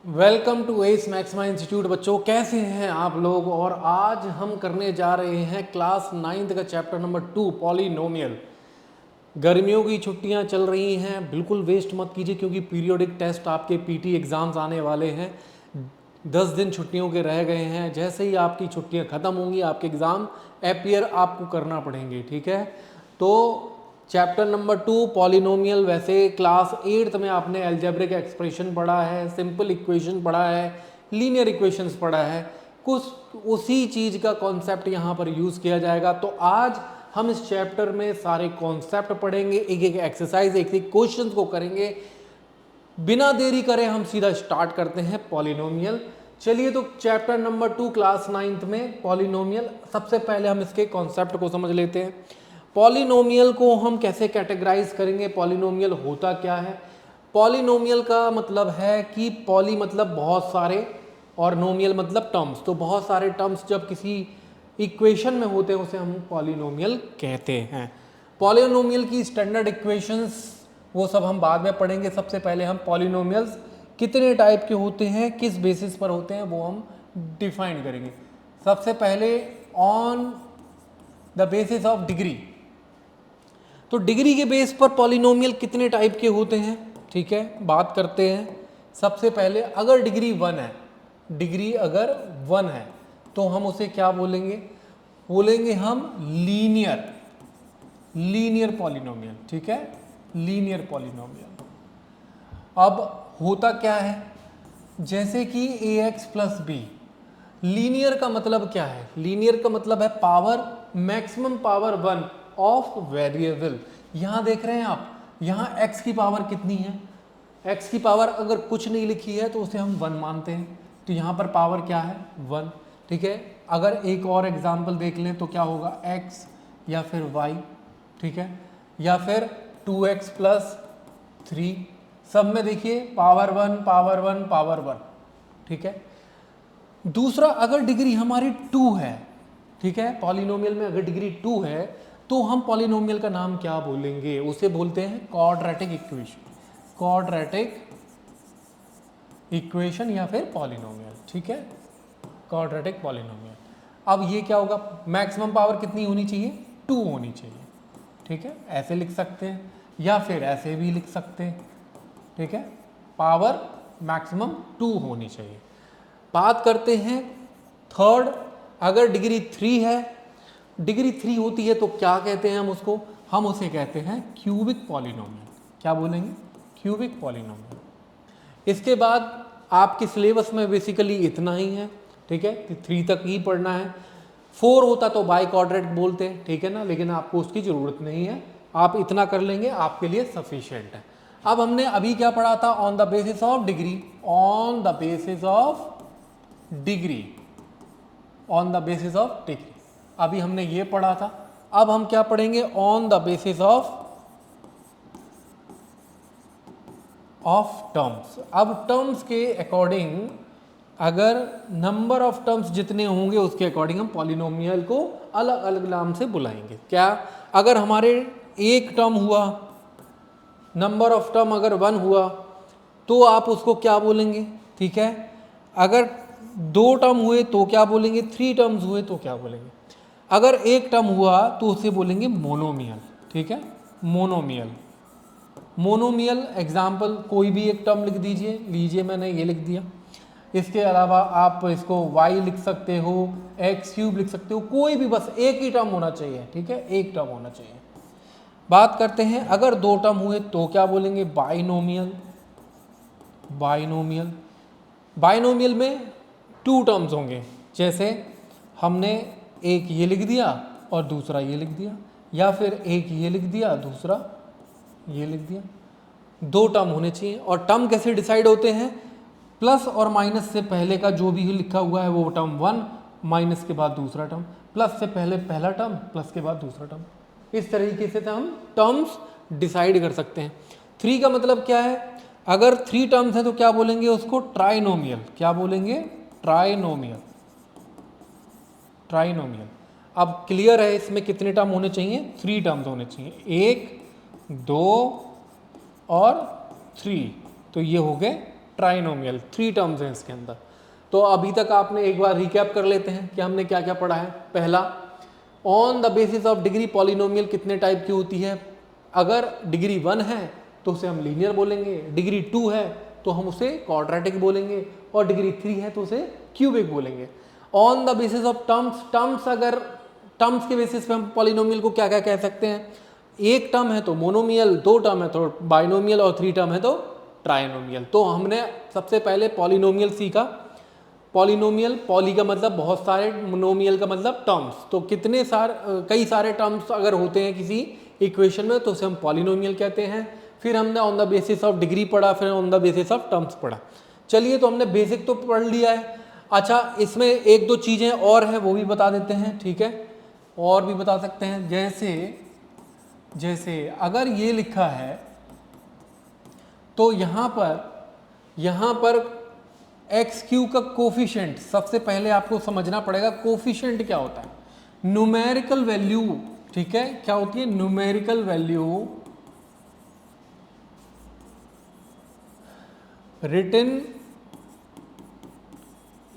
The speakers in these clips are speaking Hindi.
Welcome to S Maxima institute. बच्चों कैसे हैं आप लोग। और आज हम करने जा रहे हैं क्लास 9th का चैप्टर नंबर 2 पॉलिनोमियल। गर्मियों की छुट्टियां चल रही हैं, बिल्कुल वेस्ट मत कीजिए क्योंकि पीरियोडिक टेस्ट आपके पीटी एग्ज़ाम्स आने वाले हैं। 10 दिन छुट्टियों के रह गए हैं। जैसे ही आपकी छुट्टियां ख़त्म होंगी आपके एग्ज़ाम अपियर आपको करना पड़ेंगे, ठीक है। तो चैप्टर नंबर 2 पॉलिनोमियल, वैसे क्लास 8th में आपने अलजेब्रिक एक्सप्रेशन पढ़ा है, सिंपल इक्वेशन पढ़ा है, लीनियर इक्वेशंस पढ़ा है, कुछ उसी चीज़ का कॉन्सेप्ट यहाँ पर यूज़ किया जाएगा। तो आज हम इस चैप्टर में सारे कॉन्सेप्ट पढ़ेंगे, एक एक एक्सरसाइज, एक एक क्वेश्चन को करेंगे। बिना देरी करें हम सीधा स्टार्ट करते हैं पॉलिनोमियल। चलिए, तो चैप्टर नंबर 2 क्लास 9th में पॉलिनोमियल, सबसे पहले हम इसके कॉन्सेप्ट को समझ लेते हैं। पॉलिनोमियल को हम कैसे कैटेगराइज करेंगे, पॉलिनोमियल होता क्या है। पॉलिनोमियल का मतलब है कि पॉली मतलब बहुत सारे और नोमियल मतलब टर्म्स। तो बहुत सारे टर्म्स जब किसी इक्वेशन में होते हैं उसे हम पॉलिनोमियल कहते हैं। पॉलिनोमियल की स्टैंडर्ड इक्वेशंस वो सब हम बाद में पढ़ेंगे। सबसे पहले हम पॉलिनोमियल्स कितने टाइप के होते हैं, किस बेसिस पर होते हैं, वो हम डिफाइन करेंगे। सबसे पहले on the basis of degree. तो डिग्री के बेस पर पॉलिनोमियल कितने टाइप के होते हैं, ठीक है, बात करते हैं। सबसे पहले अगर डिग्री 1 है, डिग्री अगर 1 है तो हम उसे क्या बोलेंगे, बोलेंगे हम लीनियर पॉलिनोमियल, ठीक है, लीनियर पॉलिनोमियल। अब होता क्या है, जैसे कि ax प्लस बी। लीनियर का मतलब क्या है, लीनियर का मतलब है power, maximum power 1 of variable. यहां देख रहे हैं आप, यहां x की पावर कितनी है, x की पावर अगर कुछ नहीं लिखी है तो उसे हम 1 मानते हैं। तो यहां पर पावर क्या है, 1, ठीक है। अगर एक और एग्जांपल देख लें तो क्या होगा, x या फिर y, ठीक है, या फिर 2x प्लस 3, सब में देखिए पावर 1 पावर 1 पावर 1, ठीक है। दूसरा, अगर डिग्री हमारी 2 है, ठीक है, पॉलिनोमियल में अगर डिग्री 2 है तो हम पॉलिनोमियल का नाम क्या बोलेंगे, उसे बोलते हैं क्वाड्रेटिक इक्वेशन, क्वाड्रेटिक इक्वेशन या फिर पॉलिनोमियल, ठीक है, क्वाड्रेटिक पॉलिनोमियल। अब ये क्या होगा, मैक्सिमम पावर कितनी होनी चाहिए, 2 होनी चाहिए, ठीक है, ऐसे लिख सकते हैं या फिर ऐसे भी लिख सकते हैं, ठीक है, पावर मैक्सिमम 2 होनी चाहिए। बात करते हैं थर्ड, अगर डिग्री 3 है, डिग्री 3 होती है तो क्या कहते हैं हम उसको, हम उसे कहते हैं क्यूबिक पॉलिनोमियल। क्या बोलेंगे, क्यूबिक पॉलिनोमियल। इसके बाद आपके सिलेबस में बेसिकली इतना ही है, ठीक है, 3 तक ही पढ़ना है। 4 होता तो बाई क्वाड्रेट बोलते हैं, ठीक है ना, लेकिन आपको उसकी ज़रूरत नहीं है, आप इतना कर लेंगे आपके लिए सफिशिएंट है। अब हमने अभी क्या पढ़ा था, on the basis of degree, on the basis of degree, on the basis of degree, अभी हमने ये पढ़ा था। अब हम क्या पढ़ेंगे, on the basis of terms. अब टर्म्स के अकॉर्डिंग, अगर नंबर ऑफ टर्म्स जितने होंगे उसके अकॉर्डिंग हम पॉलिनोमियल को अलग अलग नाम से बुलाएंगे। क्या, अगर हमारे एक टर्म हुआ, नंबर ऑफ टर्म अगर 1 हुआ तो आप उसको क्या बोलेंगे, ठीक है। अगर 2 टर्म हुए तो क्या बोलेंगे, 3 टर्म्स हुए तो क्या बोलेंगे। अगर एक टर्म हुआ तो उसे बोलेंगे मोनोमियल, ठीक है, मोनोमियल। मोनोमियल एग्जाम्पल कोई भी एक टर्म लिख दीजिए, लीजिए मैंने ये लिख दिया। इसके अलावा आप इसको y लिख सकते हो, x³ लिख सकते हो, कोई भी, बस एक ही टर्म होना चाहिए, ठीक है, एक टर्म होना चाहिए। बात करते हैं अगर 2 टर्म हुए तो क्या बोलेंगे, बाइनोमियल। बाइनोमियल, बाइनोमियल में 2 टर्म्स होंगे, जैसे हमने एक ये लिख दिया और दूसरा ये लिख दिया, या फिर एक ये लिख दिया दूसरा ये लिख दिया। 2 टर्म होने चाहिए। और टर्म कैसे डिसाइड होते हैं, प्लस और माइनस से पहले का जो भी लिखा हुआ है वो टर्म 1, माइनस के बाद दूसरा टर्म, प्लस से पहले पहला टर्म, प्लस के बाद दूसरा टर्म। इस तरीके से हम टर्म्स डिसाइड कर सकते हैं। 3 का मतलब क्या है, अगर 3 टर्म्स हैं तो क्या बोलेंगे उसको, ट्राइनोमियल। क्या बोलेंगे, ट्राइनोमियल, ट्राइनोमियल। अब क्लियर है इसमें कितने टर्म होने चाहिए, 3 टर्म्स होने चाहिए, 1 2 और 3, तो ये हो गए ट्राइनोमियल, 3 टर्म्स हैं इसके अंदर। तो अभी तक आपने एक बार रिकैप कर लेते हैं कि हमने क्या क्या पढ़ा है। पहला, on the basis of degree polynomial कितने टाइप की होती है। अगर डिग्री 1 है तो उसे हम लीनियर बोलेंगे, डिग्री 2 है तो हम उसे क्वाड्रेटिक बोलेंगे, और डिग्री 3 है तो उसे क्यूबिक बोलेंगे। On the basis of terms, अगर टर्म्स के बेसिस पे हम पॉलिनोमियल को क्या क्या कह सकते हैं। एक टर्म है तो मोनोमियल, 2 टर्म है तो बाइनोमियल, और 3 टर्म है तो ट्राइनोमियल। तो हमने सबसे पहले पॉलिनोमियल सीखा। पॉलिनोमियल, पॉली का मतलब बहुत सारे, नोमियल का मतलब टर्म्स। तो कई सारे टर्म्स अगर होते हैं किसी इक्वेशन में तो उसे हम पॉलिनोमियल कहते हैं। फिर हमने on the basis of degree पढ़ा, फिर on the basis of terms पढ़ा। चलिए, तो हमने बेसिक तो पढ़ लिया है। अच्छा, इसमें एक दो चीज़ें और हैं वो भी बता देते हैं, ठीक है, और भी बता सकते हैं। जैसे अगर ये लिखा है तो यहाँ पर एक्स क्यू का कोफिशिएंट, सबसे पहले आपको समझना पड़ेगा कोफिशिएंट क्या होता है। न्यूमेरिकल वैल्यू, ठीक है, क्या होती है numerical value written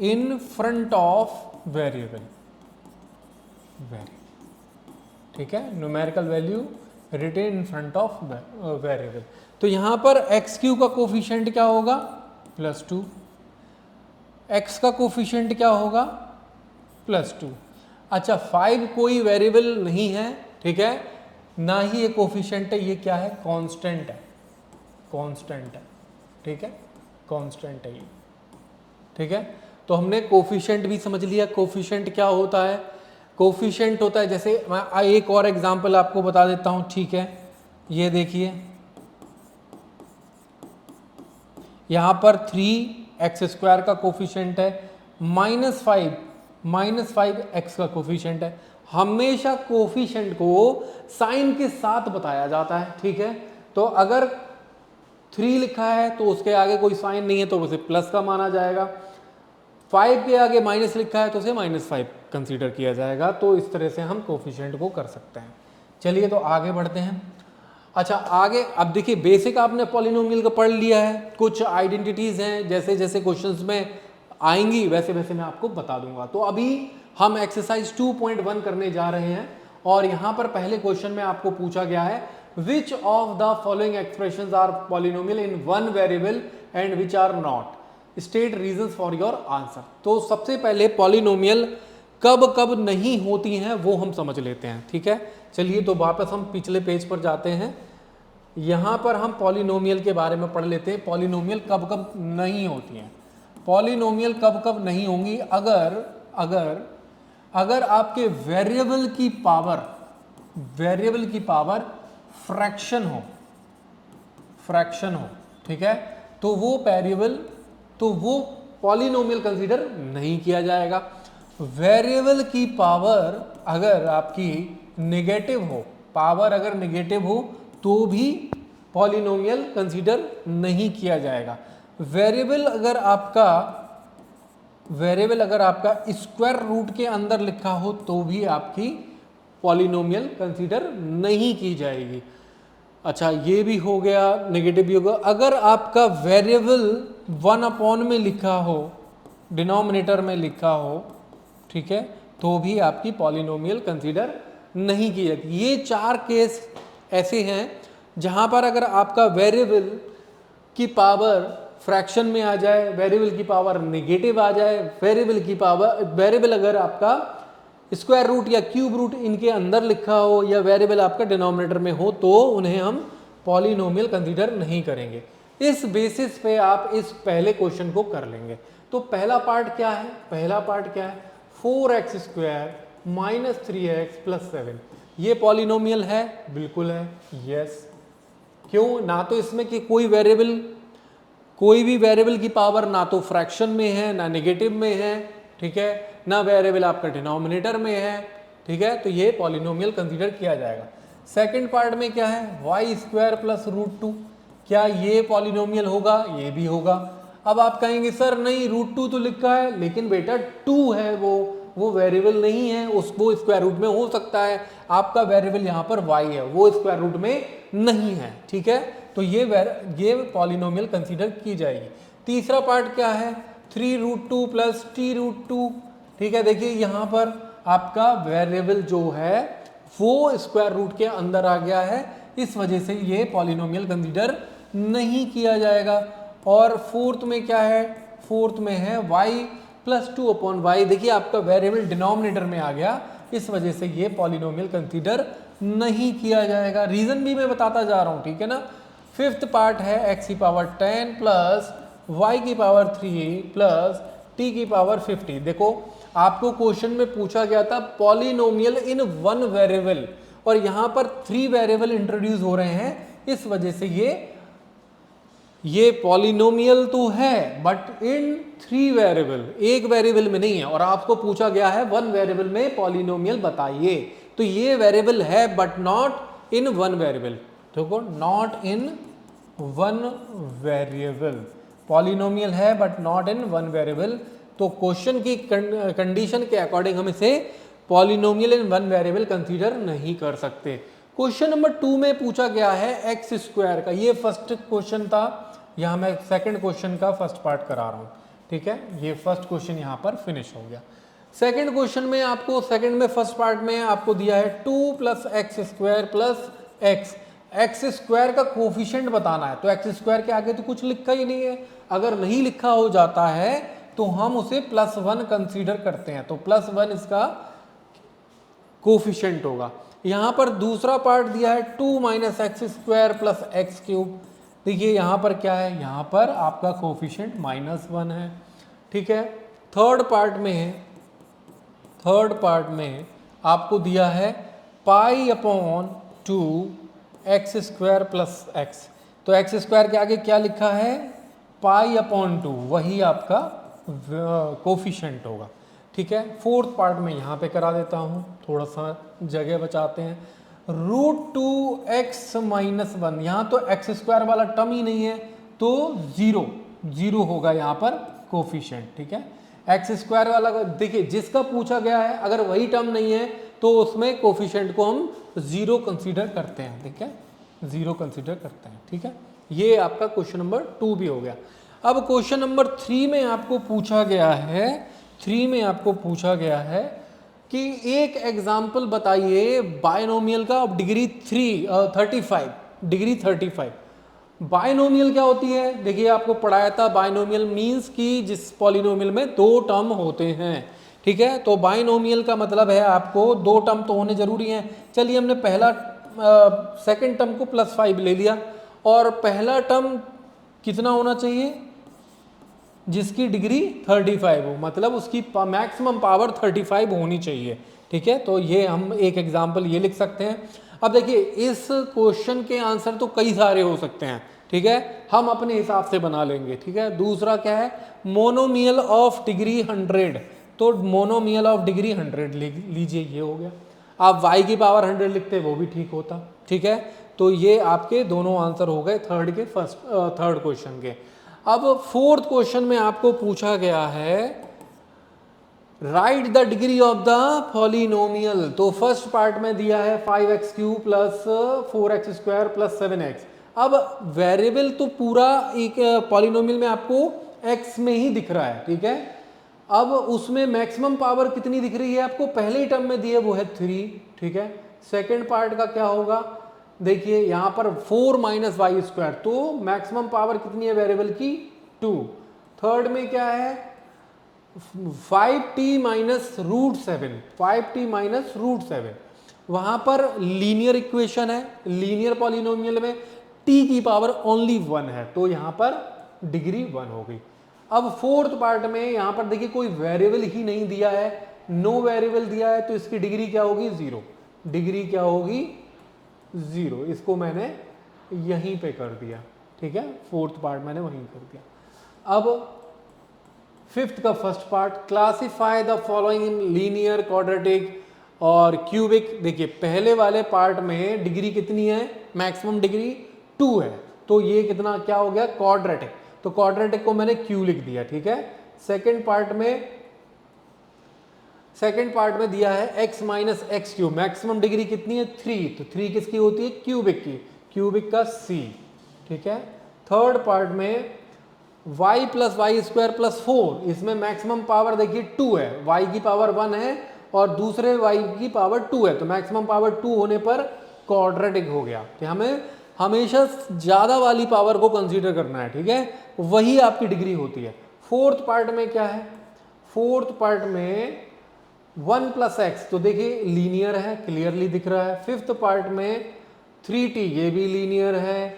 in front of variable, ठीक है, numerical value written in front of variable. तो यहां पर एक्स क्यू का कोफिशिएंट क्या होगा, +2, एक्स का कोफिशिएंट क्या होगा, +2। अच्छा, 5 कोई वेरिएबल नहीं है, ठीक है, ना ही ये कोफिशिएंट है, ये क्या है, कांस्टेंट है, ठीक है, कांस्टेंट है ये, ठीक है। तो हमने कोफिशिएंट भी समझ लिया। कोफिशिएंट क्या होता है, कोफिशिएंट होता है, जैसे मैं एक और एग्जांपल आपको बता देता हूं, ठीक है। ये देखिए, यहां पर 3x² का कोफिशिएंट है, -5 x का कोफिशिएंट है। हमेशा कोफिशिएंट को साइन के साथ बताया जाता है, ठीक है। तो अगर 3 लिखा है तो उसके आगे कोई साइन नहीं है तो उसे प्लस का माना जाएगा। 5 के आगे माइनस लिखा है तो उसे -5 कंसीडर किया जाएगा। तो इस तरह से हम कोफिशिएंट को कर सकते हैं। चलिए, तो आगे बढ़ते हैं। अच्छा, आगे अब देखिए, बेसिक आपने पॉलिनोमियल का पढ़ लिया है। कुछ आइडेंटिटीज हैं, जैसे जैसे क्वेश्चंस में आएंगी वैसे वैसे मैं आपको बता दूंगा। तो अभी हम एक्सरसाइज 2.1 करने जा रहे हैं, और यहाँ पर पहले क्वेश्चन में आपको पूछा गया है, which of the following expressions are polynomial in 1 variable and which are not, state reasons for your answer. तो सबसे पहले पॉलिनोमियल कब कब नहीं होती हैं वो हम समझ लेते हैं, ठीक है। चलिए, तो वापस हम पिछले पेज पर जाते हैं। यहाँ पर हम पॉलिनोमियल के बारे में पढ़ लेते हैं। पॉलिनोमियल कब कब नहीं होती हैं। पॉलिनोमियल कब कब नहीं होंगी, अगर आपके वेरिएबल की पावर फ्रैक्शन हो, ठीक है, तो वो पॉलिनोमियल कंसीडर नहीं किया जाएगा। वेरिएबल की पावर अगर आपकी नेगेटिव हो, तो भी पॉलिनोमियल कंसीडर नहीं किया जाएगा। वेरिएबल अगर आपका स्क्वायर रूट के अंदर लिखा हो तो भी आपकी पॉलिनोमियल कंसीडर नहीं की जाएगी। अच्छा, ये भी हो गया, नेगेटिव भी होगा। अगर आपका वेरिएबल 1 में लिखा हो, डिनोमिनेटर में लिखा हो, ठीक है, तो भी आपकी पॉलिनोमियल कंसीडर नहीं की जाती। ये 4 केस ऐसे हैं जहां पर अगर आपका वेरिएबल की पावर फ्रैक्शन में आ जाए, वेरिएबल की पावर नेगेटिव आ जाए, वेरिएबल अगर आपका स्क्वायर रूट या क्यूब रूट इनके अंदर लिखा हो, या वेरिएबल आपका डिनोमिनेटर में हो, तो उन्हें हम पॉलिनोमियल कंसीडर नहीं करेंगे। इस बेसिस पे आप इस पहले क्वेश्चन को कर लेंगे। तो पहला पार्ट क्या है, 4x² - 3x + 7, ये पॉलिनोमियल है, बिल्कुल है, यस। क्यों, ना तो इसमें कि कोई भी वेरिएबल की पावर ना तो फ्रैक्शन में है ना नेगेटिव में है, ठीक है, ना वेरिएबल आपका डिनोमिनेटर में है, ठीक है, तो ये पॉलिनोमियल कंसीडर किया जाएगा। सेकंड पार्ट में क्या है, y² + √2, क्या ये पॉलिनोमियल होगा, ये भी होगा। अब आप कहेंगे सर नहीं, √2 तो लिखा है, लेकिन बेटा 2 है, वो वेरिएबल नहीं है, उसको स्क्वायर रूट में हो सकता है। आपका वेरिएबल यहाँ पर y है, वो स्क्वायर रूट में नहीं है, ठीक है, तो ये पॉलिनोमियल कंसीडर की जाएगी। तीसरा पार्ट क्या है, 3√2 प्लस t√2, ठीक है। देखिए यहाँ पर आपका वेरिएबल जो है वो स्क्वायर रूट के अंदर आ गया है, इस वजह से ये पॉलिनोमियल कंसीडर नहीं किया जाएगा। और फोर्थ में क्या है, फोर्थ में है y प्लस 2/y। देखिए आपका वेरिएबल डिनोमिनेटर में आ गया, इस वजह से ये पॉलिनोमियल कंसीडर नहीं किया जाएगा। रीजन भी मैं बताता जा रहा हूं, ठीक है ना। फिफ्थ पार्ट है x की पावर 10 प्लस y की पावर 3 प्लस t की पावर 50। देखो आपको क्वेश्चन में पूछा गया था पॉलिनोमियल इन वन वेरिएबल, और यहां पर 3 वेरिएबल इंट्रोड्यूस हो रहे हैं, इस वजह से ये पॉलिनोमियल तो है बट इन 3 वेरिएबल, एक वेरिएबल में नहीं है। और आपको पूछा गया है वन वेरिएबल में पॉलिनोमियल बताइए, तो ये वेरिएबल है but not in one variable. देखो not in one variable, polynomial है but not in one variable. तो क्वेश्चन की कंडीशन के अकॉर्डिंग हम इसे polynomial in one variable consider नहीं कर सकते। क्वेश्चन नंबर 2 में पूछा गया है एक्स स्क्वायर का, ये फर्स्ट क्वेश्चन था, यहाँ मैं सेकंड क्वेश्चन का फर्स्ट पार्ट करा रहा हूँ, ठीक है। ये फर्स्ट क्वेश्चन यहाँ पर फिनिश हो गया। सेकंड क्वेश्चन में आपको, सेकंड में फर्स्ट पार्ट में आपको दिया है 2 plus x square plus x. X square का कोफिशिएंट बताना है, तो एक्स स्क्वायर के आगे तो कुछ लिखा ही नहीं है। अगर नहीं लिखा हो जाता है तो हम उसे +1 कंसीडर करते हैं, तो +1 इसका कोफिशिएंट होगा। यहां पर दूसरा पार्ट दिया है 2 minus x square plus x cube. देखिए यहां पर क्या है, यहां पर आपका कोफिशिएंट -1 है, ठीक है। थर्ड पार्ट में आपको दिया है π/2 एक्स स्क्वायर प्लस एक्स। तो एक्स स्क्वायर के आगे क्या लिखा है, π/2, वही आपका कोफिशिएंट होगा, ठीक है। फोर्थ पार्ट में यहाँ पे करा देता हूँ, थोड़ा सा जगह बचाते हैं। √2x - 1, यहाँ तो एक्स स्क्वायर वाला टर्म ही नहीं है, तो 0 होगा यहाँ पर कोफिशिएंट, ठीक है। एक्स स्क्वायर वाला देखिए जिसका पूछा गया है, अगर वही टर्म नहीं है तो उसमें कोफिशिएंट को हम 0 कंसीडर करते हैं, ठीक है, 0 कंसीडर करते हैं, ठीक है। ये आपका क्वेश्चन नंबर 2 भी हो गया। अब क्वेश्चन नंबर 3 में आपको पूछा गया है कि एक एग्जाम्पल बताइए बायनोमियल का ऑफ डिग्री 35। बायनोमियल क्या होती है, देखिए आपको पढ़ाया था, बायनोमियल मींस कि जिस पॉलिनोमियल में 2 टर्म होते हैं, ठीक है। तो बायनोमियल का मतलब है आपको 2 टर्म तो होने जरूरी हैं। चलिए हमने सेकंड टर्म को +5 ले लिया, और पहला टर्म कितना होना चाहिए, जिसकी डिग्री 35 हो, मतलब उसकी मैक्सिमम पावर 35 होनी चाहिए, ठीक है। तो ये हम एक एग्जांपल ये लिख सकते हैं। अब देखिए इस क्वेश्चन के आंसर तो कई सारे हो सकते हैं, ठीक है, हम अपने हिसाब से बना लेंगे, ठीक है। दूसरा क्या है, मोनोमियल ऑफ डिग्री 100, तो मोनोमियल ऑफ डिग्री 100 लीजिए, ये हो गया। आप y की पावर 100 लिखते वो भी ठीक होता, ठीक है। तो ये आपके दोनों आंसर हो गए थर्ड क्वेश्चन के। अब फोर्थ क्वेश्चन में आपको पूछा गया है right the degree of the polynomial. तो फर्स्ट पार्ट में दिया है 5x³ plus 4x² plus 7x। अब वेरिएबल तो पूरा एक पॉलिनोमियल में आपको x में ही दिख रहा है, ठीक है। अब उसमें मैक्सिमम पावर कितनी दिख रही है आपको, पहले ही टर्म में दिए वो है 3, ठीक है। सेकेंड पार्ट का क्या होगा, देखिए यहाँ पर 4 माइनस y², तो मैक्सिमम पावर कितनी है वेरिएबल की, 2। थर्ड में क्या है, 5t माइनस √7, वहां पर लीनियर इक्वेशन है, लीनियर पॉलिनोमियल में t की पावर ओनली 1 है, तो यहाँ पर डिग्री 1 हो गई। अब फोर्थ पार्ट में यहाँ पर देखिए कोई वेरिएबल ही नहीं दिया है, नो वेरिएबल दिया है, तो इसकी डिग्री क्या होगी, 0। डिग्री क्या होगी, 0। इसको मैंने यहीं पे कर दिया, ठीक है, फोर्थ पार्ट मैंने वहीं कर दिया। अब फिफ्थ का first part, classify the following in linear, quadratic और क्यूबिक। देखिए पहले वाले पार्ट में डिग्री कितनी है, मैक्सिमम डिग्री 2 है, तो ये कितना क्या हो गया, क्वाड्रेटिक, तो क्वाड्रेटिक को मैंने क्यू लिख दिया, ठीक है। सेकेंड पार्ट में दिया है x minus x³, maximum degree कितनी है, 3, तो 3 किसकी होती है, क्यूबिक की, क्यूबिक का c, ठीक है। थर्ड पार्ट में y plus y square plus 4, इसमें मैक्सिमम पावर देखिए 2 है, y की पावर 1 है और दूसरे y की पावर 2 है, तो मैक्सिमम पावर 2 होने पर क्वाड्रेटिक हो गया। तो हमें हमेशा ज़्यादा वाली पावर को कंसीडर करना है, ठीक है, वही आपकी डिग्री होती है। फोर्थ पार्ट में क्या है, फोर्थ पार्ट में 1 प्लस एक्स, तो देखिए लीनियर है, क्लियरली दिख रहा है। फिफ्थ पार्ट में 3t, ये भी लीनियर है।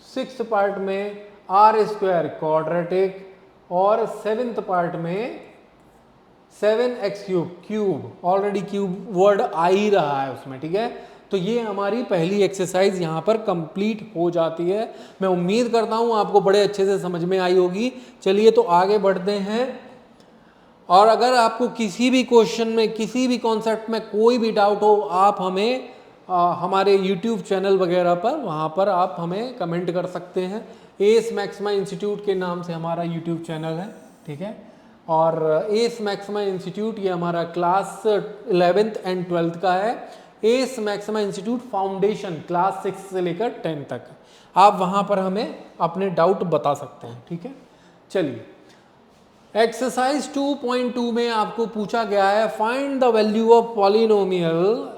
सिक्स्थ पार्ट में आर स्क्वायर क्वाड्रेटिक, और सेवेंथ पार्ट में 7x cube, cube already cube word आ ही रहा है उसमें, ठीक है। तो ये हमारी पहली एक्सरसाइज यहाँ पर कंप्लीट हो जाती है। मैं उम्मीद करता हूँ आपको बड़े अच्छे से समझ में आई होगी। चलिए तो आगे बढ़ते हैं, और अगर आपको किसी भी क्वेश्चन में, किसी भी कॉन्सेप्ट में कोई भी डाउट हो, आप हमें हमारे YouTube चैनल वगैरह पर, वहाँ पर आप हमें कमेंट कर सकते हैं। एस मैक्सिमा इंस्टीट्यूट के नाम से हमारा YouTube चैनल है, ठीक है। और एस मैक्सिमा इंस्टीट्यूट ये हमारा क्लास 11th एंड 12th का है। S Maxima institute foundation class 6 से लेकर 10 तक, आप वहाँ पर हमें अपने डाउट बता सकते हैं, ठीक है। चलिए, एक्सरसाइज 2.2 में आपको पूछा गया है find the value of polynomial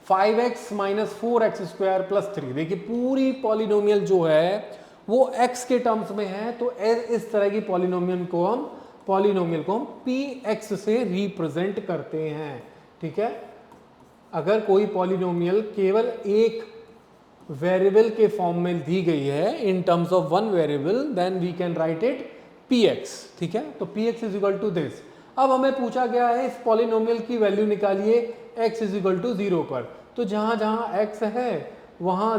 5x minus 4x square plus 3। देखिए पूरी पॉलिनोमियल जो है वो x के टर्म्स में है, तो इस तरह की पॉलिनोमियल को हम px से रिप्रेजेंट करते हैं, ठीक है। अगर कोई पॉलिनोमियल केवल एक वेरिएबल के फॉर्म में दी गई है in terms of one variable, then we can write it px, ठीक है। तो px is equal to this. अब हमें पूछा गया है इस पॉलिनोमियल की वैल्यू निकालिए x इज इक्वल टू 0 पर, तो जहां जहां x है वहां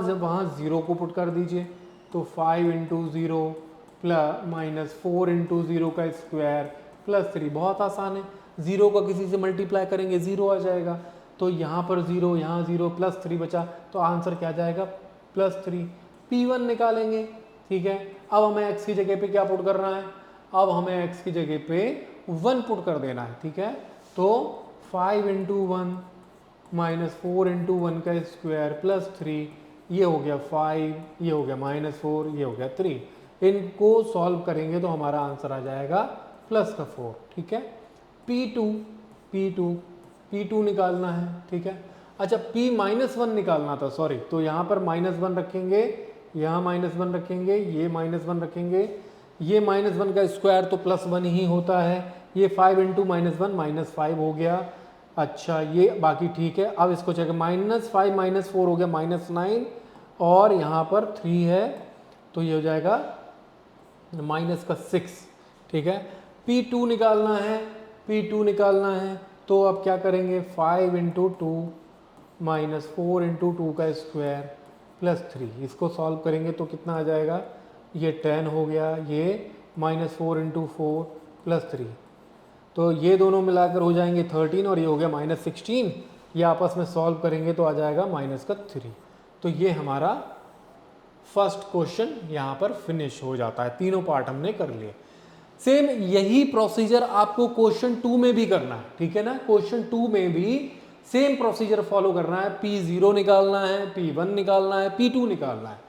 0 को पुट कर दीजिए। तो 5 इंटू 0 प्लस माइनस 4 इंटू 0 का स्क्वायर प्लस 3, बहुत आसान है। 0 को किसी से मल्टीप्लाई करेंगे 0 आ जाएगा, तो यहाँ पर 0, यहाँ 0, प्लस 3 बचा, तो आंसर क्या जाएगा प्लस 3। p1 निकालेंगे, ठीक है। अब हमें x की जगह पे क्या पुट करना है, अब हमें x की जगह पे 1 पुट कर देना है, ठीक है। तो 5 इंटू 1 माइनस 4 इंटू 1 का स्क्वायर प्लस 3, ये हो गया 5, ये हो गया माइनस 4, ये हो गया 3। इनको सॉल्व करेंगे तो हमारा आंसर आ जाएगा प्लस का 4, ठीक है। P2 निकालना है, ठीक है। अच्छा P माइनस 1 निकालना था, सॉरी, तो यहाँ पर -1 रखेंगे, यहाँ -1 रखेंगे, ये -1 रखेंगे, ये -1 का स्क्वायर तो +1 ही होता है। ये 5 इंटू -1 -5 हो गया। अच्छा ये बाकी ठीक है। अब इसको चेक, -5 -4 हो गया -9, और यहाँ पर 3 है, तो ये हो जाएगा -6, ठीक है। P2 निकालना है, तो अब क्या करेंगे 5 इंटू 2 माइनस 4 इंटू 2 का स्क्वायर प्लस 3, इसको सॉल्व करेंगे तो कितना आ जाएगा, ये 10 हो गया, ये -4 इंटू 4 प्लस 3, तो ये दोनों मिलाकर हो जाएंगे 13, और ये हो गया -16। ये आपस में सॉल्व करेंगे तो आ जाएगा -3। तो ये हमारा फर्स्ट क्वेश्चन यहाँ पर फिनिश हो जाता है। तीनों पार्ट हमने कर लिए। सेम यही प्रोसीजर आपको क्वेश्चन 2 में भी करना है, ठीक है ना। क्वेश्चन 2 में भी सेम प्रोसीजर फॉलो करना है। P0 निकालना है, P1 निकालना है, P2 निकालना है।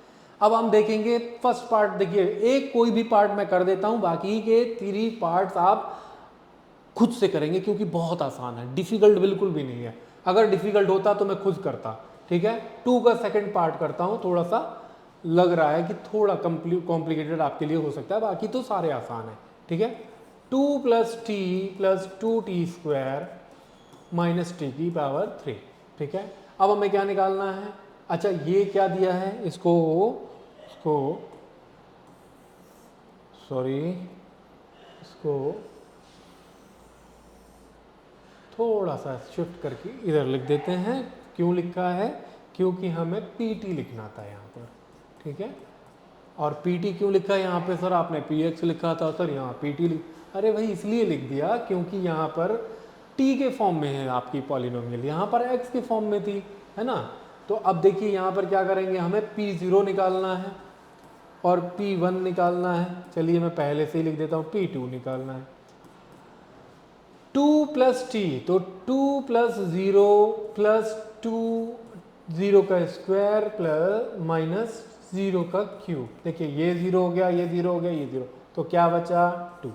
अब हम देखेंगे फर्स्ट पार्ट, देखिए एक कोई भी पार्ट मैं कर देता हूं, बाकी के 3 पार्ट्स आप खुद से करेंगे क्योंकि बहुत आसान है, डिफिकल्ट बिल्कुल भी नहीं है। अगर डिफिकल्ट होता तो मैं खुद करता, ठीक है। 2 का सेकंड पार्ट करता हूं, थोड़ा सा लग रहा है कि थोड़ा कॉम्प्लिकेटेड आपके लिए हो सकता है, बाकी तो सारे आसान है, ठीक है। 2 + t + 2t square minus t की पावर 3, ठीक है। अब हमें क्या निकालना है, अच्छा ये क्या दिया है, इसको थोड़ा सा शिफ्ट करके इधर लिख देते हैं। क्यों लिखा है, क्योंकि हमें pt लिखना था यहाँ पर, ठीक है। और pt क्यों लिखा है यहाँ पे, सर आपने px लिखा था, सर यहाँ pt अरे भाई इसलिए लिख दिया क्योंकि यहाँ पर t के फॉर्म में है आपकी पॉलिनोमियल, यहाँ पर x के फॉर्म में थी, है ना। तो अब देखिए यहाँ पर क्या करेंगे, हमें P0 निकालना है और P1 निकालना है। चलिए मैं पहले से ही लिख देता हूँ, P2 निकालना है। 2 + t, तो 2 + 0 + 2 0 का स्क्वायर प्लस 0 का क्यूब। देखिए ये 0 हो गया, ये 0 हो गया, ये 0, तो क्या बचा 2।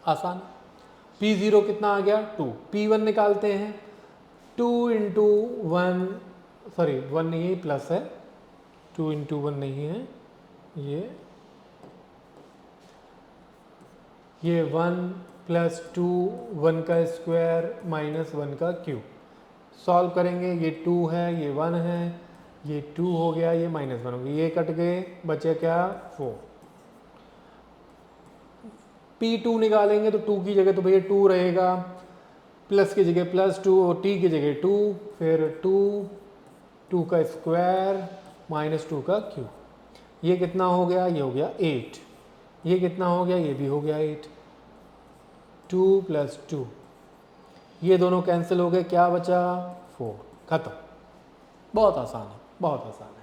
आसान। P0 कितना आ गया 2। P1 निकालते हैं, 2 इंटू 1, सॉरी 1 नहीं है, प्लस है, 2 इंटू 1 नहीं है, ये 1 प्लस 2, 1 का स्क्वायर माइनस 1 का क्यूब। सॉल्व करेंगे, ये 2 है, ये 1 है, ये 2 हो गया, ये माइनस 1 हो गया, ये कट गए, बचे क्या 4। P2 निकालेंगे तो 2 की जगह तो भैया 2 रहेगा, प्लस की जगह प्लस 2 और t की जगह 2, फिर 2 का स्क्वायर माइनस 2 का क्यूब। ये कितना हो गया, ये हो गया 8। ये कितना हो गया, ये भी हो गया 8। 2 प्लस 2, ये दोनों कैंसिल हो गए, क्या बचा 4। खत्म। बहुत आसान है, बहुत आसान है।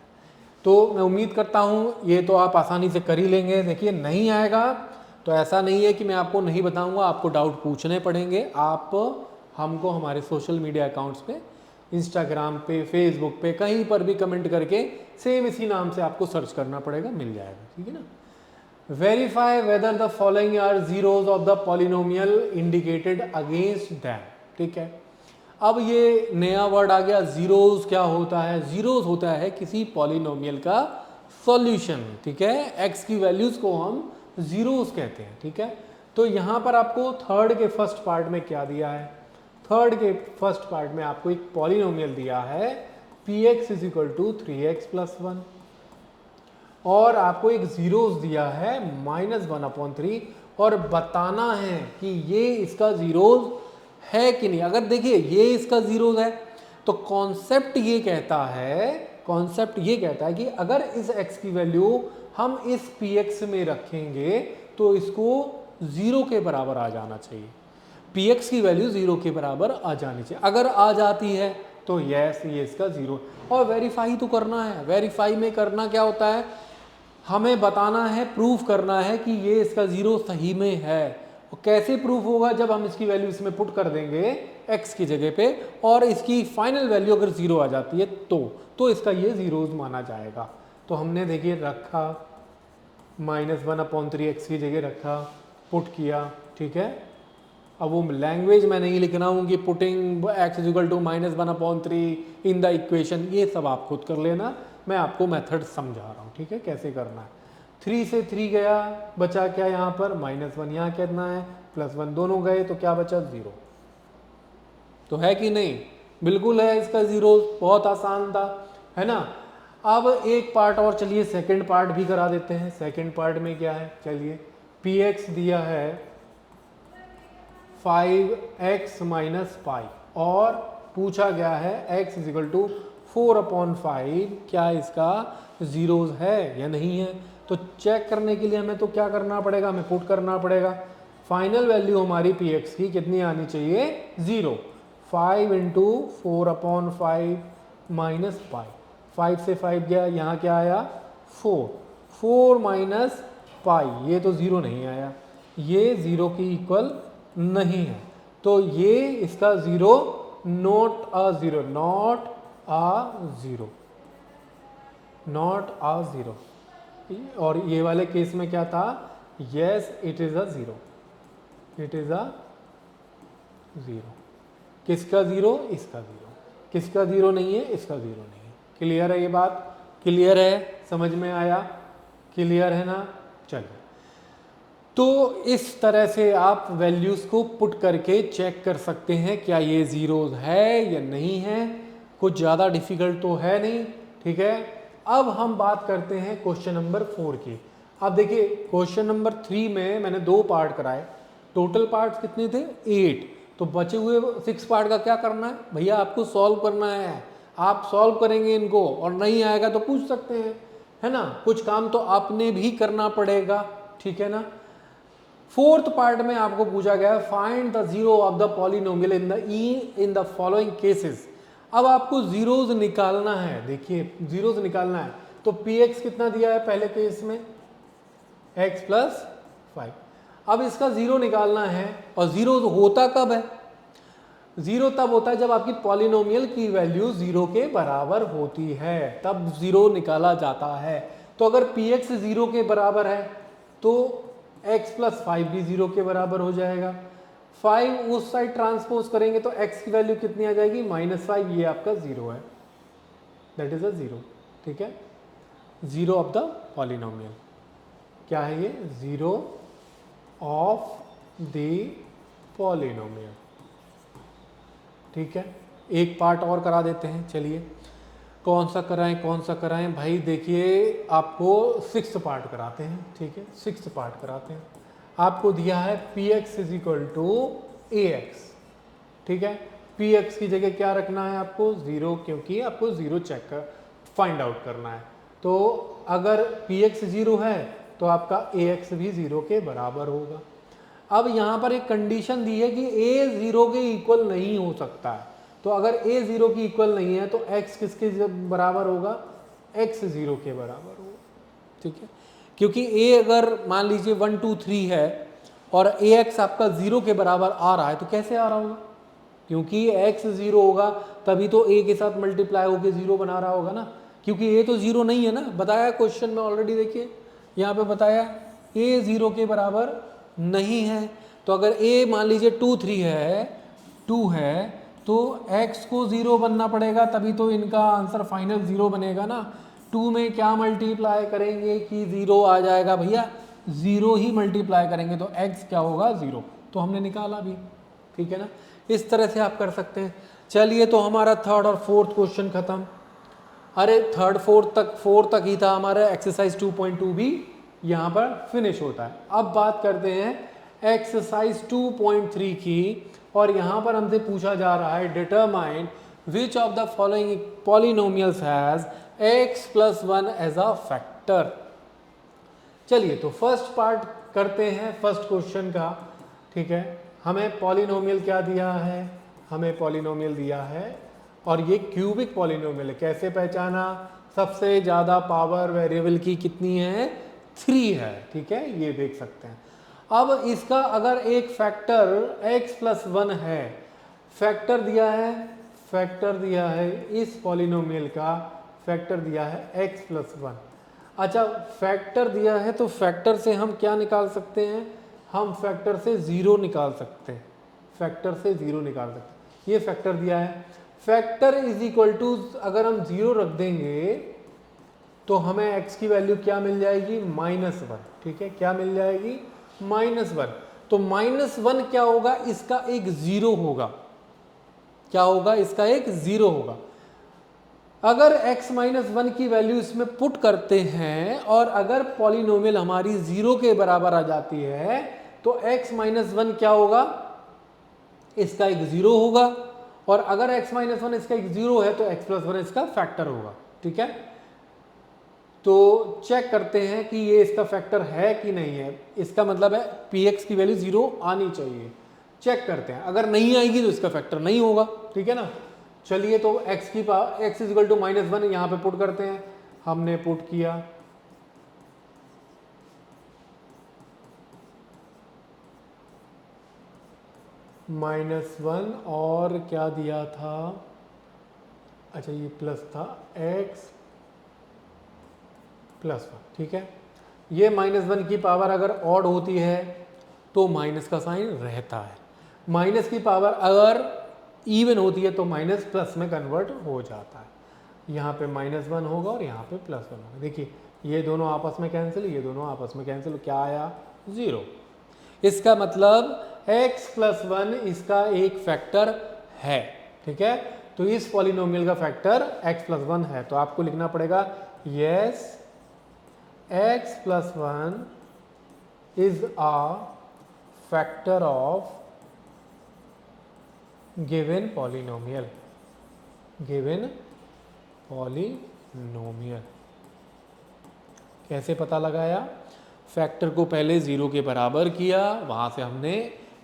तो मैं उम्मीद करता हूँ ये तो आप आसानी से कर ही लेंगे। देखिए नहीं आएगा तो ऐसा नहीं है कि मैं आपको नहीं बताऊँगा, आपको डाउट पूछने पड़ेंगे। आप हमको हमारे सोशल मीडिया अकाउंट्स पे, इंस्टाग्राम पे, फेसबुक पे, कहीं पर भी कमेंट करके सेम इसी नाम से आपको सर्च करना पड़ेगा, मिल जाएगा, ठीक है ना। Verify whether the following are zeros of the polynomial indicated against them, ठीक है। अब ये नया वर्ड आ गया जीरोज। क्या होता है, जीरोज होता है किसी पॉलिनोमियल का सॉल्यूशन, ठीक है। एक्स की वैल्यूज को हम जीरोज कहते हैं, ठीक है। तो यहाँ पर आपको थर्ड के फर्स्ट पार्ट में क्या दिया है, थर्ड के फर्स्ट पार्ट में आपको एक पॉलिनोमियल दिया है px is equal to 3x plus 1, और आपको एक जीरोस दिया है -1/3, और बताना है कि ये इसका जीरोस है कि नहीं। अगर देखिए ये इसका जीरोस है तो कॉन्सेप्ट ये कहता है कि अगर इस x की वैल्यू हम इस px में रखेंगे तो इसको 0 के बराबर आ जाना चाहिए, px की वैल्यू 0 के बराबर आ जानी चाहिए। अगर आ जाती है तो यस ये इसका 0। और वेरीफाई तो करना है। वेरीफाई में करना क्या होता है, हमें बताना है, प्रूफ करना है कि ये इसका 0 सही में है। और कैसे प्रूफ होगा, जब हम इसकी वैल्यू इसमें पुट कर देंगे x की जगह पे, और इसकी फाइनल वैल्यू अगर 0 आ जाती है तो इसका ये जीरोज माना जाएगा। तो हमने देखिए रखा -1/3 x की जगह रखा, पुट किया, ठीक है। अब वो लैंग्वेज मैं नहीं लिख रहा हूँ कि putting x is equal to -1/3 in the equation, ये सब आप खुद कर लेना, मैं आपको मेथड समझा रहा हूँ, ठीक है, कैसे करना है। 3 से 3 गया, बचा क्या यहाँ पर -1, यहाँ कितना है +1, दोनों गए तो क्या बचा 0। तो है कि नहीं, बिल्कुल है इसका 0। बहुत आसान था, है ना। अब एक पार्ट और, चलिए सेकंड पार्ट भी करा देते हैं। सेकंड पार्ट में क्या है, चलिए px दिया है 5x माइनस पाई, और पूछा गया है x इज इक्वल टू 4/5, क्या इसका जीरोज है या नहीं है। तो चेक करने के लिए हमें तो क्या करना पड़ेगा, हमें पुट करना पड़ेगा। फाइनल वैल्यू हमारी px की कितनी आनी चाहिए 0। 5 इंटू 4/5 माइनस पाई, 5 से 5 गया, यहाँ क्या आया 4 माइनस पाई, ये तो 0 नहीं आया, ये 0 की इक्वल नहीं है, तो ये इसका 0 not a 0, not a 0, not a 0। और ये वाले केस में क्या था, yes it is a 0, it is a 0। किसका 0, इसका 0। किसका 0 नहीं है, इसका 0 नहीं है। क्लियर है ये बात, क्लियर है, समझ में आया, क्लियर है ना। चलिए, तो इस तरह से आप वैल्यूज को पुट करके चेक कर सकते हैं क्या ये जीरोज है या नहीं है। कुछ ज़्यादा डिफिकल्ट तो है नहीं, ठीक है। अब हम बात करते हैं क्वेश्चन नंबर 4 की। अब देखिए क्वेश्चन नंबर 3 में मैंने 2 पार्ट कराए, टोटल पार्ट्स कितने थे 8, तो बचे हुए 6 पार्ट का क्या करना है भैया, आपको सॉल्व करना है। आप सॉल्व करेंगे इनको, और नहीं आएगा तो पूछ सकते हैं, है ना। कुछ काम तो आपने भी करना पड़ेगा, ठीक है ना। फोर्थ पार्ट में आपको पूछा गया है find the zero of the polynomial in the following cases. अब आपको जीरोज निकालना है, देखिए जीरोज निकालना है। तो px कितना दिया है पहले केस में x प्लस 5। अब इसका जीरो निकालना है, और जीरो होता कब है, जीरो तब होता है जब आपकी पॉलिनोमियल की वैल्यू जीरो के बराबर होती है, तब जीरो निकाला जाता है। तो अगर पी एक्स जीरो के बराबर है तो x प्लस 5 भी जीरो के बराबर हो जाएगा। 5 उस साइड ट्रांसपोज करेंगे तो x की वैल्यू कितनी आ जाएगी, -5, ये आपका जीरो है, दैट इज अ जीरो। ठीक है, जीरो ऑफ द पॉलिनोमियल क्या है, ये जीरो ऑफ द पॉलिनोमियल। ठीक है, एक पार्ट और करा देते हैं, चलिए कौन सा कराएं भाई, देखिए आपको 6th पार्ट कराते हैं। ठीक है, 6th पार्ट कराते हैं। आपको दिया है p x is equal to a x. ठीक है, पी एक्स की जगह क्या रखना है आपको, जीरो, क्योंकि आपको जीरो चेक कर फाइंड आउट करना है। तो अगर पी एक्स जीरो है तो आपका ए एक्स भी जीरो के बराबर होगा। अब यहाँ पर एक कंडीशन दी है कि a जीरो के इक्वल नहीं हो सकता है, तो अगर a जीरो की इक्वल नहीं है तो x किसके बराबर होगा, x जीरो के बराबर होगा। ठीक है, क्योंकि a अगर मान लीजिए 1 2 3 है और ax आपका जीरो के बराबर आ रहा है, तो कैसे आ रहा होगा, क्योंकि x जीरो होगा तभी तो a के साथ मल्टीप्लाई होकर जीरो बना रहा होगा ना, क्योंकि a तो जीरो नहीं है ना, बताया क्वेश्चन में ऑलरेडी, देखिए यहाँ पे बताया a जीरो के बराबर नहीं है। तो अगर a मान लीजिए 2 3 है, 2 है, तो x को जीरो बनना पड़ेगा, तभी तो इनका आंसर फाइनल जीरो बनेगा ना। 2 में क्या मल्टीप्लाई करेंगे कि जीरो आ जाएगा भैया, जीरो ही मल्टीप्लाई करेंगे तो x क्या होगा, जीरो, तो हमने निकाला भी। ठीक है ना, इस तरह से आप कर सकते हैं। चलिए, तो हमारा 3rd और 4th क्वेश्चन खत्म। अरे 3rd 4th तक ही था हमारा, एक्सरसाइज 2.2 भी यहाँ पर फिनिश होता है। अब बात करते हैं एक्सरसाइज 2.3 की, और यहाँ पर हमसे पूछा जा रहा है determine which of the following polynomials has x plus 1 as a factor. चलिए, तो फर्स्ट पार्ट करते हैं फर्स्ट क्वेश्चन का। ठीक है, हमें पॉलिनोमियल क्या दिया है, हमें पॉलिनोमियल दिया है और ये क्यूबिक पॉलिनोमियल है। कैसे पहचाना, सबसे ज़्यादा पावर वेरिएबल की कितनी है, 3 है। ठीक है, ये देख सकते हैं। अब इसका अगर एक फैक्टर x प्लस 1 है, फैक्टर दिया है इस पॉलिनोमियल का, फैक्टर दिया है x प्लस 1। अच्छा, फैक्टर दिया है तो फैक्टर से हम क्या निकाल सकते हैं, हम फैक्टर से जीरो निकाल सकते हैं, फैक्टर से जीरो निकाल सकते हैं। ये फैक्टर दिया है, फैक्टर इज इक्वल टू, अगर हम जीरो रख देंगे तो हमें x की वैल्यू क्या मिल जाएगी, -1। ठीक है, क्या मिल जाएगी, -1। तो -1 क्या होगा, इसका एक जीरो होगा, क्या होगा, इसका एक जीरो होगा। अगर x -1 की वैल्यू इसमें पुट करते हैं और अगर पॉलिनोमियल हमारी जीरो के बराबर आ जाती है तो x -1 क्या होगा, इसका एक जीरो होगा, और अगर x -1 इसका एक जीरो है तो x प्लस 1 इसका फैक्टर होगा। ठीक है, तो चेक करते हैं कि ये इसका फैक्टर है कि नहीं है, इसका मतलब है px की वैल्यू जीरो आनी चाहिए। चेक करते हैं, अगर नहीं आएगी तो इसका फैक्टर नहीं होगा। ठीक है ना, चलिए, तो x की power x is equal to -1 यहाँ पे पुट करते हैं, हमने पुट किया, -1 और क्या दिया था, अच्छा ये प्लस था, x प्लस 1। ठीक है, ये -1 की पावर अगर ऑड होती है तो माइनस का साइन रहता है, माइनस की पावर अगर इवन होती है तो माइनस प्लस में कन्वर्ट हो जाता है। यहाँ पे -1 होगा और यहाँ पे +1 होगा। देखिए, ये दोनों आपस में कैंसिल, ये दोनों आपस में कैंसिल, क्या आया, जीरो। इसका मतलब x प्लस 1 इसका एक फैक्टर है। ठीक है, तो इस पॉलिनोमियल का फैक्टर x प्लस 1 है, तो आपको लिखना पड़ेगा yes x plus 1 is a factor of given polynomial, given polynomial. कैसे पता लगाया, फैक्टर को पहले जीरो के बराबर किया, वहां से हमने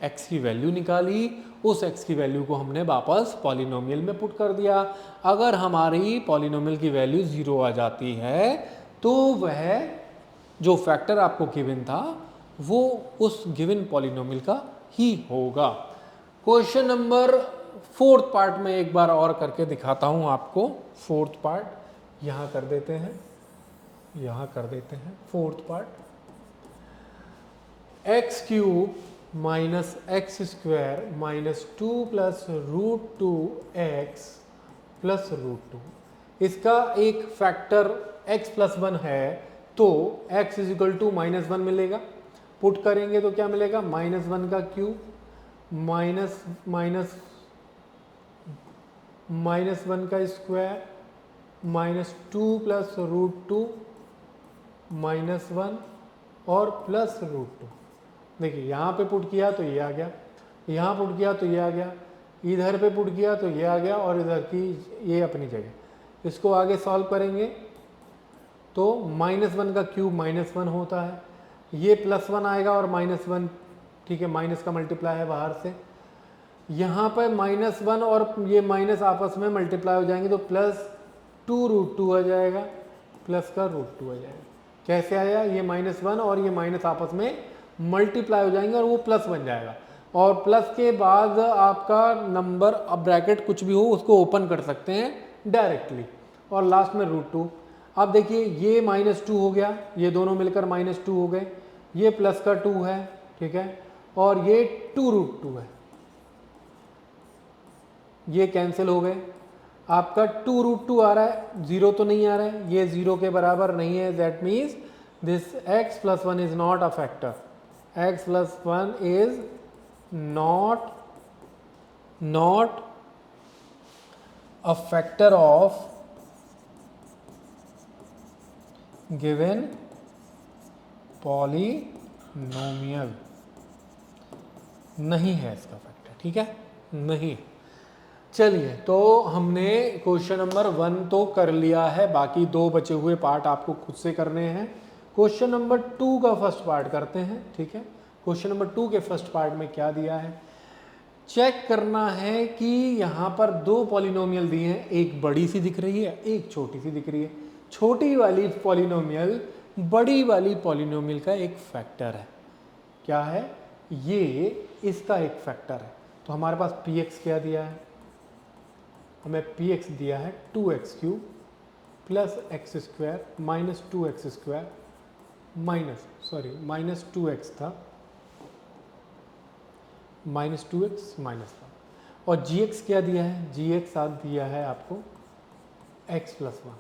x की वैल्यू निकाली, उस x की वैल्यू को हमने वापस पॉलिनोमियल में पुट कर दिया। अगर हमारी पॉलिनोमियल की वैल्यू जीरो आ जाती है तो वह जो फैक्टर आपको गिवन था वो उस गिवन पॉलिनोमियल का ही होगा। क्वेश्चन नंबर फोर्थ पार्ट में एक बार और करके दिखाता हूँ आपको। फोर्थ पार्ट यहाँ कर देते हैं, यहाँ कर देते हैं fourth part. X cube minus x square minus 2 plus root 2 x plus root 2, इसका एक फैक्टर x प्लस 1 है, तो x is equal to minus 1 मिलेगा। पुट करेंगे तो क्या मिलेगा, माइनस 1 का क्यूब माइनस माइनस माइनस 1 का square minus 2 plus root 2 minus 1 और प्लस रूट 2। देखिए यहाँ पे पुट किया तो ये आ गया, यहाँ पुट किया तो ये आ गया, इधर पे पुट किया तो ये आ गया, और इधर की ये अपनी जगह। इसको आगे सॉल्व करेंगे तो माइनस 1 का क्यूब माइनस 1 होता है, ये प्लस 1 आएगा और माइनस 1, ठीक है, माइनस का मल्टीप्लाई है बाहर से। यहाँ पर माइनस 1 और ये माइनस आपस में मल्टीप्लाई हो जाएंगे तो प्लस 2 रूट 2 आ जाएगा, प्लस का रूट 2 आ जाएगा। कैसे आया, ये माइनस 1 और ये माइनस आपस में मल्टीप्लाई हो जाएंगे और वो प्लस बन जाएगा। और प्लस के बाद आपका नंबर, अब ब्रैकेट कुछ भी हो उसको ओपन कर सकते हैं डायरेक्टली, और लास्ट में रूट 2। अब देखिए ये माइनस 2 हो गया, ये दोनों मिलकर माइनस 2 हो गए, ये प्लस का 2 है, ठीक है, और ये 2 रूट 2 है, ये कैंसिल हो गए। आपका 2 रूट 2 आ रहा है, 0 तो नहीं आ रहा है, ये 0 के बराबर नहीं है, that means this x plus 1 is not a factor, x plus 1 is not a factor of given polynomial, नहीं है इसका फैक्टर, ठीक है, नहीं। चलिए, तो हमने क्वेश्चन नंबर 1 तो कर लिया है, बाकी 2 बचे हुए पार्ट आपको खुद से करने हैं। क्वेश्चन नंबर 2 का फर्स्ट पार्ट करते हैं, ठीक है। क्वेश्चन नंबर 2 के फर्स्ट पार्ट में क्या दिया है, चेक करना है कि यहाँ पर 2 पॉलिनोमियल दिए हैं, एक बड़ी सी दिख रही है, एक छोटी सी दिख रही है। छोटी वाली पॉलिनोमियल बड़ी वाली पॉलिनोमियल का एक फैक्टर है। क्या है ये, इसका एक फैक्टर है। तो हमारे पास px क्या दिया है, हमें px दिया है 2x cube plus x square minus 2x square minus 2x था, माइनस 2x माइनस 1, और gx क्या दिया है, gx साथ दिया है आपको x प्लस 1।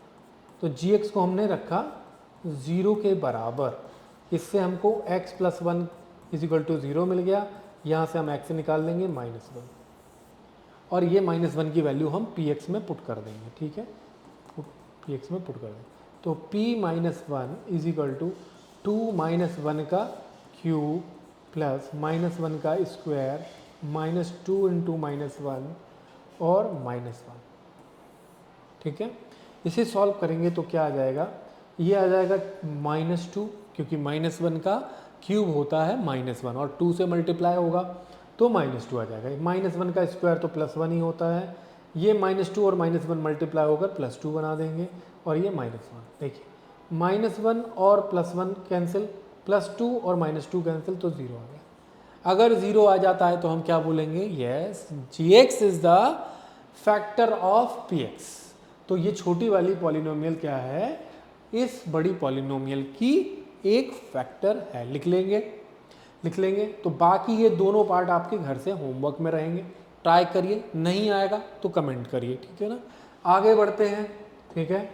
तो gx को हमने रखा 0 के बराबर, इससे हमको x plus 1 is equal to 0 मिल गया। यहाँ से हम x निकाल देंगे माइनस 1, और ये माइनस 1 की वैल्यू हम px में पुट कर देंगे, ठीक है, px में पुट कर देंगे। तो p minus 1 is equal to 2 minus 1 का क्यूब प्लस माइनस 1 का स्क्वायर माइनस 2 इंटू माइनस 1 और माइनस 1, ठीक है। इसे सॉल्व करेंगे तो क्या आ जाएगा, ये आ जाएगा माइनस 2, क्योंकि माइनस 1 का क्यूब होता है माइनस 1 और 2 से मल्टीप्लाई होगा तो माइनस 2 आ जाएगा। माइनस 1 का स्क्वायर तो प्लस 1 ही होता है, ये माइनस 2 और माइनस 1 मल्टीप्लाई होकर प्लस 2 बना देंगे, और ये माइनस 1। देखिए माइनस 1 और प्लस 1 कैंसिल, प्लस 2 और माइनस 2 कैंसिल, तो 0 आ गया। अगर 0 आ जाता है तो हम क्या बोलेंगे, yes gx is the factor of px। तो ये छोटी वाली पॉलिनोमियल क्या है, इस बड़ी पॉलिनोमियल की एक फैक्टर है, लिख लेंगे। तो बाकी ये दोनों पार्ट आपके घर से होमवर्क में रहेंगे, ट्राई करिए, नहीं आएगा तो कमेंट करिए, ठीक है ना। आगे बढ़ते हैं, ठीक है।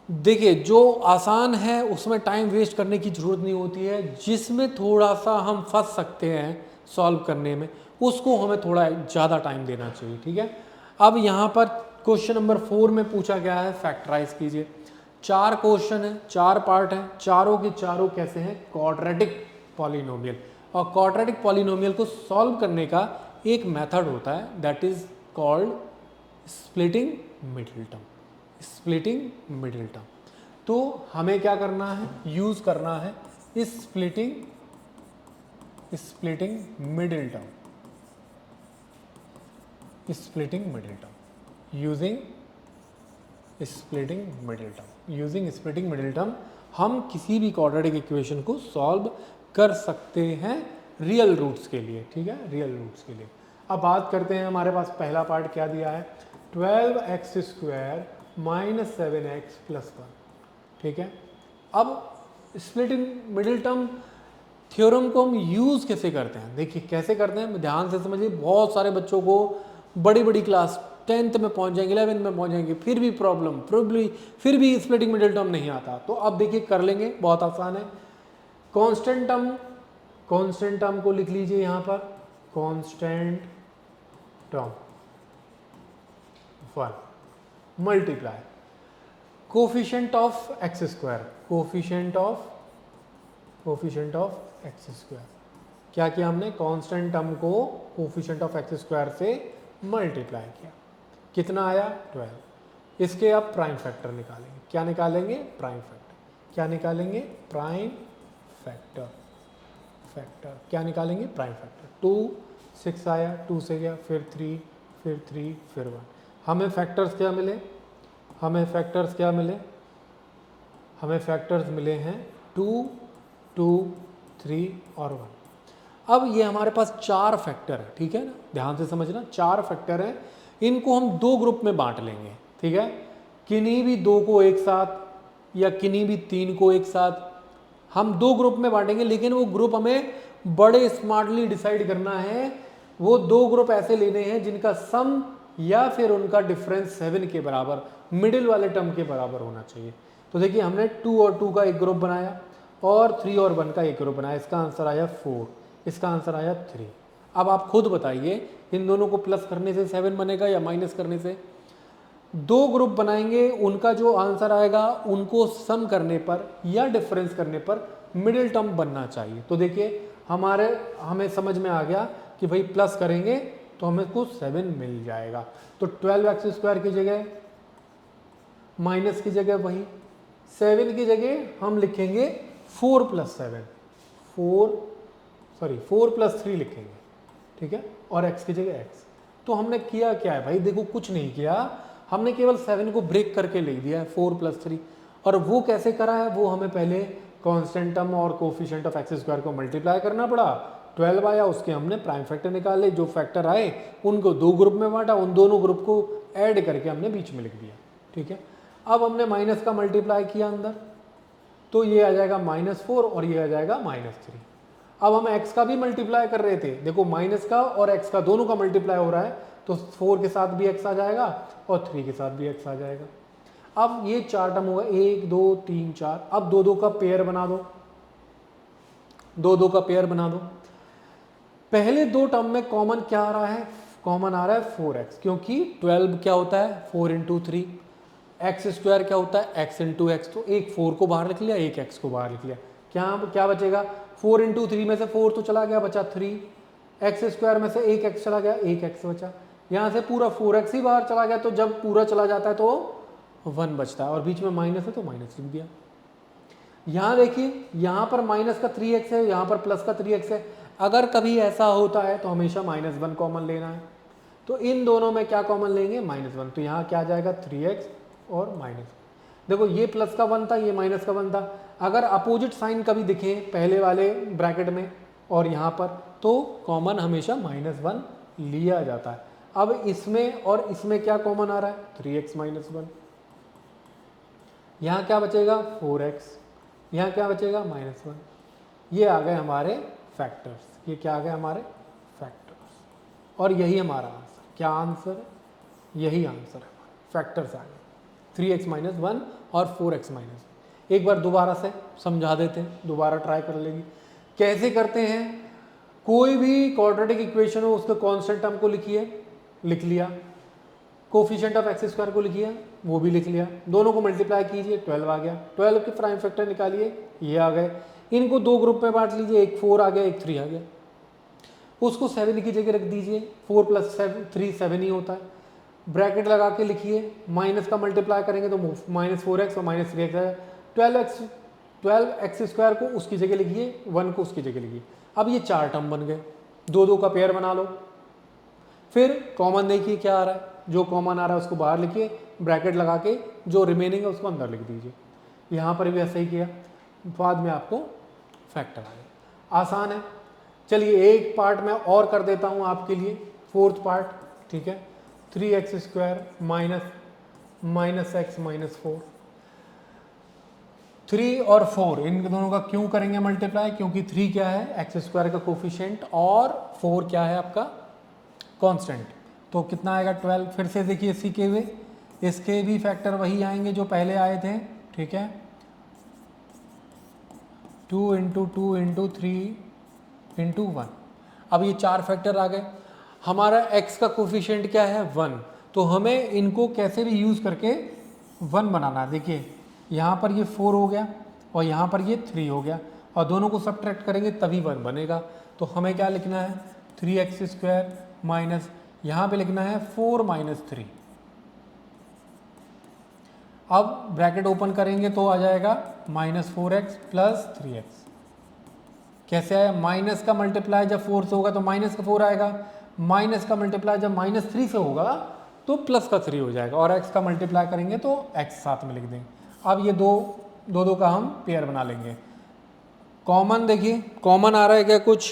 देखिए जो आसान है उसमें टाइम वेस्ट करने की ज़रूरत नहीं होती है, जिसमें थोड़ा सा हम फंस सकते हैं सॉल्व करने में, उसको हमें थोड़ा ज़्यादा टाइम देना चाहिए, ठीक है। अब यहाँ पर क्वेश्चन नंबर 4 में पूछा गया है, फैक्टराइज कीजिए। 4 क्वेश्चन है, 4 पार्ट हैं, चारों के चारों कैसे हैं, क्वाड्रेटिक पॉलिनोमियल। और क्वाड्रेटिक पॉलिनोमियल को सॉल्व करने का एक मेथड होता है, that is called splitting middle term. Splitting middle term, तो हमें क्या करना है, यूज करना है इस splitting middle term, splitting middle term, using splitting middle term हम किसी भी क्वाड्रेटिक इक्वेशन को सॉल्व कर सकते हैं रियल रूट्स के लिए, ठीक है, रियल रूट्स के लिए। अब बात करते हैं, हमारे पास पहला पार्ट क्या दिया है, 12x square minus 7x plus 1। ठीक है, अब स्प्लिटिंग मिडिल टर्म थ्योरम को हम यूज़ कैसे करते हैं, देखिए कैसे करते हैं, ध्यान से समझिए। बहुत सारे बच्चों को बड़ी बड़ी क्लास 10th में पहुंच जाएंगे, 11th में पहुंच जाएंगे, फिर भी प्रॉब्लम, फिर भी स्प्लिटिंग मिडिल टर्म नहीं आता। तो अब देखिए कर लेंगे, बहुत आसान है। कांस्टेंट टर्म को लिख लीजिए यहाँ पर, constant term 1 multiply coefficient of x square, coefficient of x square. क्या किया हमने, कांस्टेंट टर्म को कोफिशिएंट ऑफ एक्स स्क्वायर से मल्टीप्लाई किया, कितना आया 12। इसके अब प्राइम फैक्टर निकालेंगे, क्या निकालेंगे, प्राइम फैक्टर। क्या निकालेंगे, प्राइम फैक्टर, क्या निकालेंगे, प्राइम फैक्टर। 2 6 आया, 2 से गया, फिर 3 फिर 1। हमें फैक्टर्स क्या मिले, हमें फैक्टर्स मिले हैं 2 2 3 और 1। अब ये हमारे पास 4 फैक्टर है, ठीक है ना, ध्यान से समझना, 4 फैक्टर हैं। इनको हम 2 ग्रुप में बांट लेंगे, ठीक है, किन्हीं भी 2 को एक साथ या किन्हीं भी 3 को एक साथ हम 2 ग्रुप में बांटेंगे। लेकिन वो ग्रुप हमें बड़े स्मार्टली डिसाइड करना है। वो 2 ग्रुप ऐसे लेने हैं जिनका सम या फिर उनका डिफरेंस 7 के बराबर, मिडिल वाले टर्म के बराबर होना चाहिए। तो देखिए हमने 2 और 2 का एक ग्रुप बनाया और 3 और 1 का एक ग्रुप बनाया। इसका आंसर आया 4, इसका आंसर आया 3। अब आप खुद बताइए, इन दोनों को प्लस करने से 7 बनेगा या माइनस करने से। 2 ग्रुप बनाएंगे, उनका जो आंसर आएगा उनको सम करने पर या डिफरेंस करने पर मिडिल टर्म बनना चाहिए। तो देखिए हमें समझ में आ गया कि भाई प्लस करेंगे तो हमें कुछ 7 मिल जाएगा। तो 12x स्क्वायर की जगह, माइनस की जगह वही 7 की जगह हम लिखेंगे 4 प्लस 3 लिखेंगे, ठीक है, और x की जगह x। तो हमने किया क्या है भाई, देखो कुछ नहीं किया, हमने केवल 7 को ब्रेक करके लिख दिया है 4 प्लस 3। और वो कैसे करा है, वो हमें पहले कांस्टेंट टर्म और कोफिशिएंट ऑफ एक्स स्क्वायर को मल्टीप्लाई करना पड़ा। 12 आया, उसके हमने प्राइम फैक्टर निकाले, जो फैक्टर आए उनको 2 ग्रुप में बांटा, उन दोनों ग्रुप को ऐड करके हमने बीच में लिख दिया, ठीक है। अब हमने माइनस का मल्टीप्लाई किया अंदर, तो ये आ जाएगा -4 और ये आ जाएगा -3। अब हम x का भी मल्टीप्लाई कर रहे थे, देखो माइनस का और x का दोनों का मल्टीप्लाई हो रहा है, तो 4 के साथ भी x आ जाएगा और 3 के साथ भी x आ जाएगा। अब ये 4 टर्म होगा, 1 2 3 4। अब 2 2 का पेयर बना दो, 2 2 का पेयर बना दो। पहले 2 टर्म में कॉमन क्या आ रहा है, कॉमन आ रहा है 4x, क्योंकि 12 क्या होता है 4 इंटू 3, एक्स स्क्वायर क्या होता है x इंटू एक्स। तो एक 4 को बाहर लिख लिया, एक x को बाहर लिख लिया, क्या बचेगा, 4 इंटू 3 में से 4 तो चला गया, बचा 3, एक्स स्क्वायर में से एक x चला गया, एक x बचा, यहाँ से पूरा 4x ही बाहर चला गया। तो जब पूरा चला जाता है तो 1 बचता है और बीच में माइनस है तो माइनस लिख दिया। यहाँ देखिए, यहाँ पर माइनस का 3x है, यहाँ पर प्लस का 3x है। अगर कभी ऐसा होता है तो हमेशा -1 कॉमन लेना है। तो इन दोनों में क्या कॉमन लेंगे, -1। तो यहाँ क्या आ जाएगा 3x और -1। देखो ये प्लस का 1 था, ये माइनस का 1 था। अगर अपोजिट साइन कभी दिखे पहले वाले ब्रैकेट में और यहाँ पर, तो कॉमन हमेशा -1 लिया जाता है। अब इसमें और इसमें क्या कॉमन आ रहा है, 3x -1। यहाँ क्या बचेगा 4x, यहाँ क्या बचेगा -1। ये आ गए हमारे फैक्टर्स, ये क्या आ गए हमारे फैक्टर्स। और यही हमारा आंसर, क्या आंसर है, यही आंसर है, फैक्टर्स आ गए 3x -1 और 4x -1। एक बार दोबारा से समझा देते हैं, दोबारा ट्राई कर लेंगे कैसे करते हैं। कोई भी क्वाड्रेटिक इक्वेशन हो उसके कांस्टेंट टर्म को लिख लिया, कोफिशिएंट ऑफ एक्स स्क्वायर को लिखिए, वो भी लिख लिया, दोनों को मल्टीप्लाई कीजिए, 12 आ गया। 12 के प्राइम फैक्टर निकालिए, ये आ गए। इनको 2 ग्रुप में बांट लीजिए, एक 4 आ गया, एक 3 आ गया। उसको 7 की जगह रख दीजिए, 4 प्लस 3 7 ही होता है। ब्रैकेट लगा के लिखिए, माइनस का मल्टीप्लाई करेंगे तो -4x और -3x है। 12x स्क्वायर को उसकी जगह लिखिए, 1 को उसकी जगह लिखिए। अब ये 4 टर्म बन गए, 2 2 का पेयर बना लो। फिर कॉमन देखिए क्या आ रहा है, जो कॉमन आ रहा है उसको बाहर लिखिए, ब्रैकेट लगा के जो रिमेनिंग है उसको अंदर लिख दीजिए। यहाँ पर भी ऐसा ही किया, बाद में आपको फैक्टर आ गया। आसान है। चलिए एक पार्ट मैं और कर देता हूँ आपके लिए, फोर्थ पार्ट, ठीक है, 3x² माइनस एक्स माइनस 4। 3 और 4 इन दोनों का क्यों करेंगे मल्टीप्लाई, क्योंकि 3 क्या है x² का कोफिशिएंट और 4 क्या है आपका कांस्टेंट। तो कितना आएगा 12। फिर से देखिए सीखे हुए, इसके भी फैक्टर वही आएंगे जो पहले आए थे, ठीक है, 2 × 2 × 3 × 1। अब ये 4 फैक्टर आ गए। हमारा x का कोफिशिएंट क्या है 1, तो हमें इनको कैसे भी यूज़ करके 1 बनाना है। देखिए यहाँ पर ये 4 हो गया और यहाँ पर ये 3 हो गया, और दोनों को सब्ट्रैक्ट करेंगे तभी 1 बनेगा। तो हमें क्या लिखना है 3x² माइनस, यहाँ पे लिखना है 4 - 3। अब ब्रैकेट ओपन करेंगे तो आ जाएगा -4x + 3x। कैसे आया, माइनस का मल्टीप्लाई जब 4 से होगा तो माइनस का 4 आएगा, माइनस का मल्टीप्लाई जब -3 से होगा तो प्लस का 3 हो जाएगा, और x का मल्टीप्लाई करेंगे तो x साथ में लिख देंगे। अब ये दो का हम पेयर बना लेंगे। कॉमन देखिए, कॉमन आ रहा है क्या कुछ,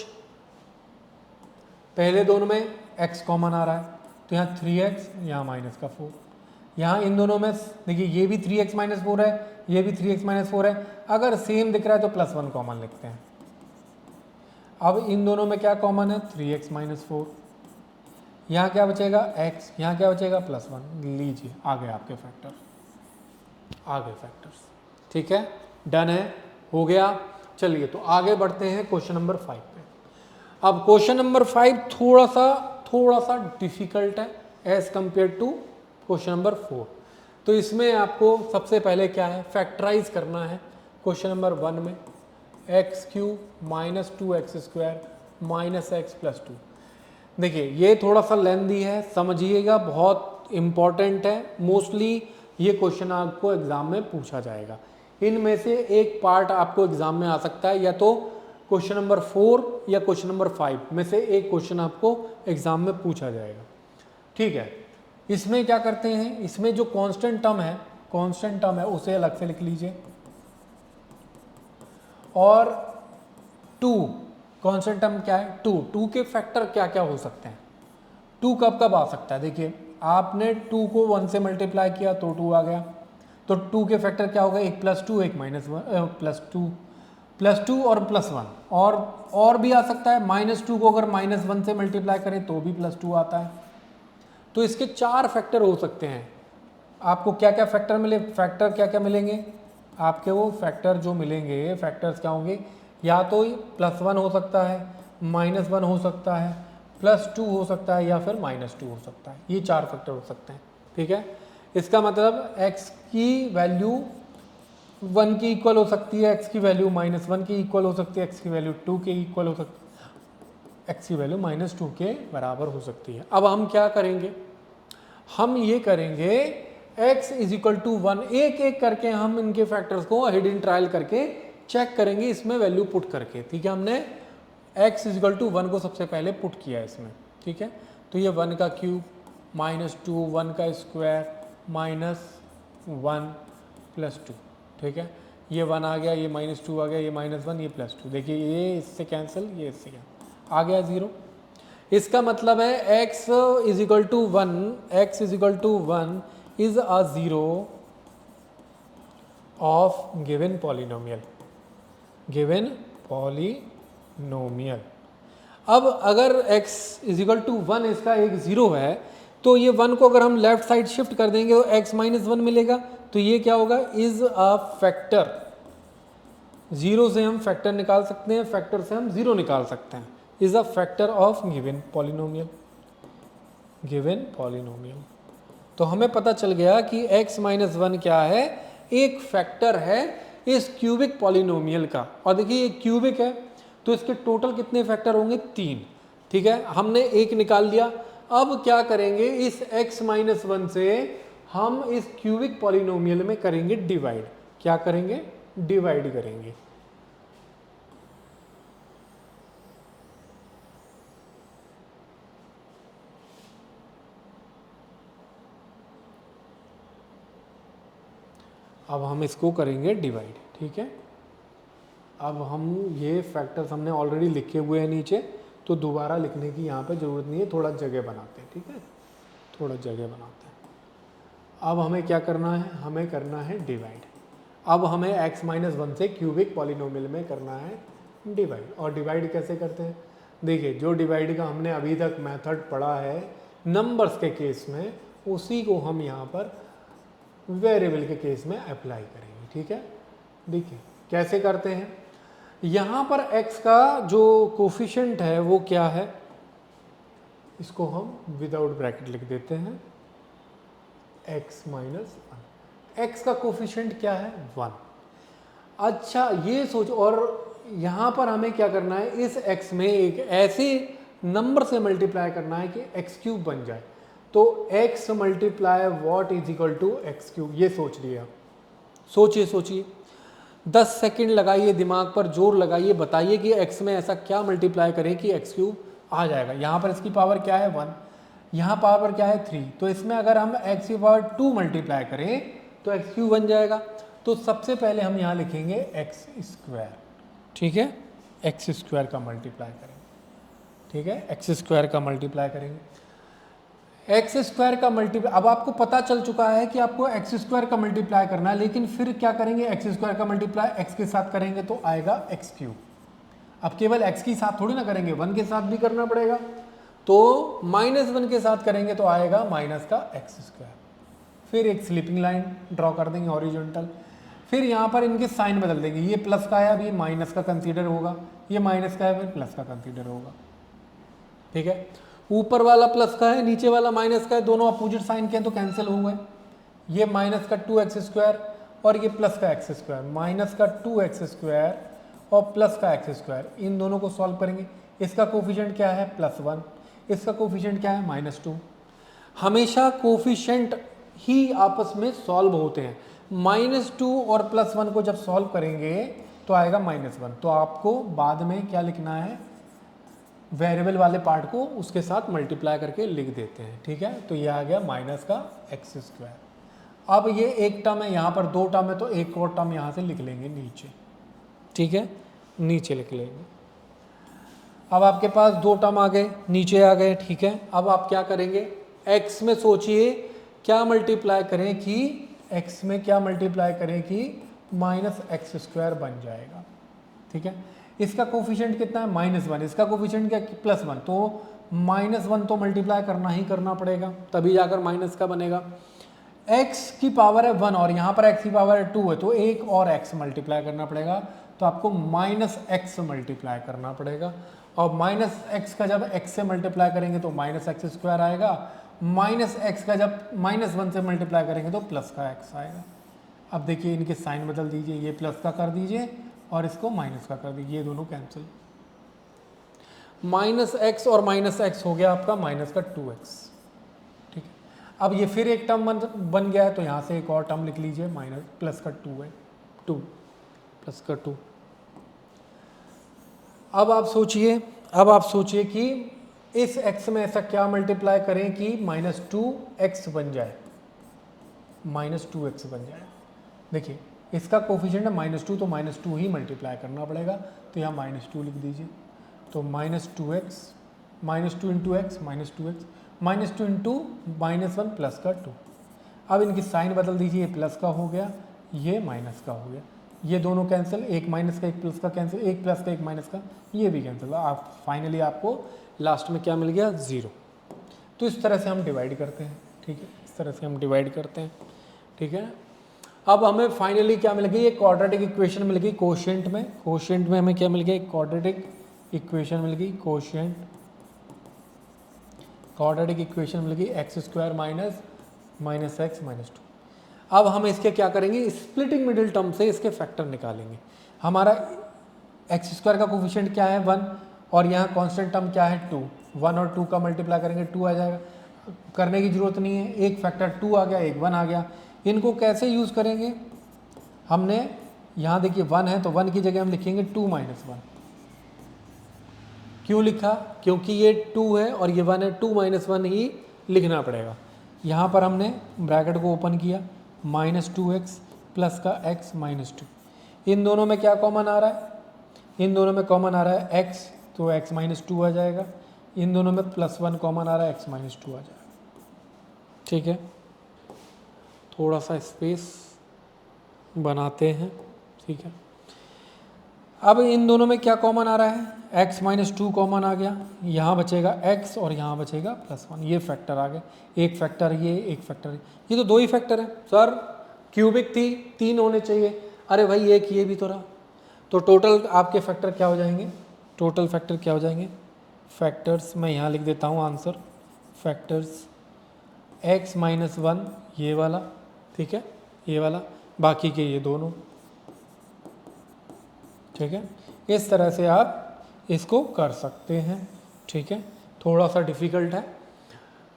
पहले दोनों में x कॉमन आ रहा है, तो यहाँ 3x, यहाँ -4। यहाँ इन दोनों में देखिए ये भी 3x - 4 है, ये भी 3x - 4 है। अगर सेम दिख रहा है तो +1 कॉमन लिखते हैं। अब इन दोनों में क्या कॉमन है 3x - 4। यहाँ क्या बचेगा x, यहाँ क्या बचेगा +1। लीजिए आ गए आपके फैक्टर, आ गए फैक्टर्स, ठीक है, डन है, हो गया। चलिए तो आगे बढ़ते हैं क्वेश्चन नंबर 5 पे। अब क्वेश्चन नंबर 5 थोड़ा सा डिफिकल्ट है as compare to question number 4। तो इसमें आपको सबसे पहले क्या है फैक्टराइज करना है। क्वेश्चन नंबर 1 में x³ - 2x² - x + 2। देखिए ये थोड़ा सा लेंदी है, समझिएगा, बहुत इम्पॉर्टेंट है। मोस्टली ये क्वेश्चन आपको एग्जाम में पूछा जाएगा। इनमें से एक पार्ट आपको एग्जाम में आ सकता है, या तो क्वेश्चन नंबर 4 या क्वेश्चन नंबर 5 में से एक क्वेश्चन आपको एग्जाम में पूछा जाएगा, ठीक है। इसमें क्या करते हैं, इसमें जो कांस्टेंट टर्म है उसे अलग से लिख लीजिए, और 2 कांस्टेंट टर्म क्या है 2 के फैक्टर क्या क्या हो सकते हैं। 2 कब कब आ सकता है, देखिए आपने 2 को 1 से मल्टीप्लाई किया तो 2 आ गया, तो 2 के फैक्टर क्या होगा, एक +2 एक -2 +2 और +1, और भी आ सकता है। -2 को अगर -1 से मल्टीप्लाई करें तो भी +2 आता है। तो इसके 4 फैक्टर हो सकते हैं। आपको क्या क्या फैक्टर क्या क्या मिलेंगे, आपके वो फैक्टर जो मिलेंगे, फैक्टर्स क्या होंगे, या तो +1 हो सकता है, -1 हो सकता है, +2 हो सकता है, या फिर -2 हो सकता है। ये 4 फैक्टर हो सकते हैं, ठीक है। इसका मतलब x की वैल्यू 1 की इक्वल हो सकती है, x की वैल्यू -1 की इक्वल हो सकती है, x की वैल्यू 2 के इक्वल हो सकती है, x की वैल्यू -2 के बराबर हो सकती है। अब हम क्या करेंगे, हम ये करेंगे x = 1, एक एक करके हम इनके फैक्टर्स को हिडन ट्रायल करके चेक करेंगे, इसमें वैल्यू पुट करके, ठीक है। हमने x = 1 को सबसे पहले पुट किया इसमें, ठीक है। तो ये 1 का क्यूब -2, 1 का स्क्वायर -1 + 2, ठीक है। ये 1 आ गया, ये -2 आ गया, ये -1, ये +2। देखिए ये इससे कैंसिल, ये इससे कैंसिल, आ गया 0। इसका मतलब है x = 1 is a 0 of given polynomial, अब अगर x = 1 इसका एक 0 है, तो ये 1 को अगर हम लेफ्ट साइड शिफ्ट कर देंगे तो x - 1 मिलेगा। तो ये क्या होगा, इज अ फैक्टर। 0 से हम फैक्टर निकाल सकते हैं, फैक्टर से हम 0 निकाल सकते हैं। Is a factor of given polynomial. तो हमें पता चल गया कि x - 1 क्या है, एक फैक्टर है इस क्यूबिक पॉलिनोमियल का। और देखिए ये क्यूबिक है तो इसके टोटल कितने फैक्टर होंगे, 3, ठीक है। हमने एक निकाल लिया। अब क्या करेंगे, इस x - 1 से हम इस क्यूबिक पॉलिनोमियल में करेंगे डिवाइड। क्या करेंगे, डिवाइड करेंगे। अब हम इसको करेंगे डिवाइड, ठीक है। अब हम ये फैक्टर्स हमने ऑलरेडी लिखे हुए हैं नीचे, तो दोबारा लिखने की यहाँ पे ज़रूरत नहीं है, थोड़ा जगह बनाते हैं, ठीक है, थोड़ा जगह बनाते हैं। अब हमें क्या करना है, हमें करना है डिवाइड। अब हमें x माइनस 1 से क्यूबिक पॉलिनोमियल में करना है डिवाइड। और डिवाइड कैसे करते हैं, देखिए जो डिवाइड का हमने अभी तक मेथड पढ़ा है नंबर्स के केस में, उसी को हम यहाँ पर वेरिएबल के केस में अप्लाई करेंगे, ठीक है। देखिए कैसे करते हैं, यहाँ पर x का जो कोफिशिएंट है वो क्या है, इसको हम विदाउट ब्रैकेट लिख देते हैं x माइनस 1। x का कोफिशिएंट क्या है 1। अच्छा ये सोच, और यहाँ पर हमें क्या करना है, इस x में एक ऐसे नंबर से मल्टीप्लाई करना है कि x क्यूब बन जाए। तो x multiply what is equal to x cube, ये सोच लिया। सोचिए 10 सेकंड लगाइए, दिमाग पर जोर लगाइए, बताइए कि x में ऐसा क्या मल्टीप्लाई करें कि एक्स क्यूब आ जाएगा। यहाँ पर इसकी पावर क्या है 1, यहाँ पावर क्या है 3, तो इसमें अगर हम x की पावर 2 मल्टीप्लाई करें तो एक्स क्यूब बन जाएगा। तो सबसे पहले हम यहाँ लिखेंगे एक्स स्क्वायर, ठीक है, एक्स स्क्वायर का मल्टीप्लाई करेंगे, ठीक है, एक्स स्क्वायर का मल्टीप्लाई करेंगे, एक्स स्क्वायर का मल्टीप्लाई। अब आपको पता चल चुका है कि आपको एक्स स्क्वायर का मल्टीप्लाई करना है, लेकिन फिर क्या करेंगे, एक्स स्क्वायर का मल्टीप्लाई एक्स के साथ करेंगे तो आएगा एक्स क्यूब। अब केवल एक्स के साथ थोड़ी ना करेंगे, 1 के साथ भी करना पड़ेगा, तो -1 के साथ करेंगे तो आएगा माइनस का एक्स स्क्वायर। फिर एक स्लिपिंग लाइन ड्रॉ कर देंगे हॉरिजॉन्टल, फिर यहाँ पर इनके साइन बदल देंगे, ये प्लस का है अब ये माइनस का कंसीडर होगा, ये माइनस का है फिर प्लस का कंसीडर होगा, ठीक है। ऊपर वाला प्लस का है, नीचे वाला माइनस का है, दोनों अपोजिट साइन के हैं तो कैंसिल हो गए। ये माइनस का 2x स्क्वायर और ये प्लस का एक्स स्क्वायर, माइनस का 2x स्क्वायर और प्लस का एक्स स्क्वायर, इन दोनों को सॉल्व करेंगे। इसका कोफिशिएंट क्या है +1, इसका कोफिशिएंट क्या है -2। हमेशा कोफिशिएंट ही आपस में सॉल्व होते हैं। -2 और +1 को जब सॉल्व करेंगे तो आएगा -1। तो आपको बाद में क्या लिखना है, वेरिएबल वाले पार्ट को उसके साथ मल्टीप्लाई करके लिख देते हैं, ठीक है। तो ये आ गया माइनस का एक्स स्क्वायर। अब ये एक टर्म है, यहाँ पर 2 टर्म है तो एक और टर्म यहाँ से लिख लेंगे नीचे, ठीक है, नीचे लिख लेंगे। अब आपके पास 2 टर्म आ गए, नीचे आ गए, ठीक है। अब आप क्या करेंगे, x में सोचिए क्या मल्टीप्लाई करें कि x में क्या मल्टीप्लाई करें कि -x² बन जाएगा, ठीक है। इसका कोफिशिएंट कितना है -1, इसका कोफिशिएंट क्या +1, तो -1 तो मल्टीप्लाई करना ही करना पड़ेगा, तभी जाकर माइनस का बनेगा। x की पावर है 1 और यहाँ पर x की पावर है 2 है, तो एक और x मल्टीप्लाई करना पड़ेगा, तो आपको -x मल्टीप्लाई करना पड़ेगा। और -x का जब x से मल्टीप्लाई करेंगे तो -x² आएगा, -x का जब -1 से मल्टीप्लाई करेंगे तो प्लस का x आएगा। अब देखिए इनके साइन बदल दीजिए, ये प्लस का कर दीजिए और इसको माइनस का कर दीजिए, ये दोनों कैंसिल। -x और -x हो गया आपका -2x, ठीक है। अब ये फिर एक टर्म बन गया है, तो यहाँ से एक और टर्म लिख लीजिए, +2 है, 2 +2। अब आप सोचिए कि इस x में ऐसा क्या मल्टीप्लाई करें कि -2x बन जाए, -2x बन जाए। देखिए इसका कोफिशिएंट है -2, तो -2 ही मल्टीप्लाई करना पड़ेगा, तो यहाँ -2 लिख दीजिए। तो -2x, -2 into x, -2x, -2 into -1 plus का 2। अब इनकी साइन बदल दीजिए, ये प्लस का हो गया, ये माइनस का हो गया, ये दोनों कैंसिल, एक माइनस का एक प्लस का कैंसिल, एक प्लस का एक माइनस का, ये भी कैंसिल। आप फाइनली आपको लास्ट में क्या मिल गया 0। तो इस तरह से हम डिवाइड करते हैं, ठीक है, इस तरह से हम डिवाइड करते हैं, ठीक है। अब हमें फाइनली क्या मिल गई, एक क्वाड्रेटिक इक्वेशन मिल गई कोशिएंट में हमें क्या मिल गया, एक क्वाड्रेटिक इक्वेशन मिल गई, क्वाड्रेटिक इक्वेशन मिल गई x² -x -2। अब हम इसके क्या करेंगे, स्प्लिटिंग मिडिल टर्म से इसके फैक्टर निकालेंगे। हमारा x² का कोफिशिएंट क्या है 1 और यहाँ कांस्टेंट टर्म क्या है 2, 1 और 2 का मल्टीप्लाई करेंगे 2 आ जाएगा, करने की जरूरत नहीं है, एक फैक्टर 2 आ गया, एक 1 आ गया। इनको कैसे यूज़ करेंगे, हमने यहाँ देखिए 1 है तो 1 की जगह हम लिखेंगे 2 - 1। क्यों लिखा, क्योंकि ये 2 है और ये 1 है, 2 - 1 ही लिखना पड़ेगा। यहाँ पर हमने ब्रैकेट को ओपन किया, -2x प्लस का x -2। इन दोनों में क्या कॉमन आ रहा है, इन दोनों में कॉमन आ रहा है x, तो x माइनस टू आ जाएगा, इन दोनों में +1 कॉमन आ रहा है, x माइनस टू आ जाएगा। ठीक है, थोड़ा सा स्पेस बनाते हैं। ठीक है, अब इन दोनों में क्या कॉमन आ रहा है, x माइनस टू कॉमन आ गया, यहाँ बचेगा x और यहाँ बचेगा +1, ये फैक्टर आ गए, एक फैक्टर ये, एक फैक्टर ये तो दो ही फैक्टर है सर, क्यूबिक थी 3 होने चाहिए, अरे भाई एक ये भी तो रहा, तो टोटल आपके फैक्टर क्या हो जाएंगे, टोटल फैक्टर क्या हो जाएंगे, फैक्टर्स मैं यहाँ लिख देता हूँ आंसर, फैक्टर्स x माइनस 1 ये वाला, ठीक है, ये वाला, बाकी के ये दोनों। ठीक है, इस तरह से आप इसको कर सकते हैं। ठीक है, थोड़ा सा डिफ़िकल्ट है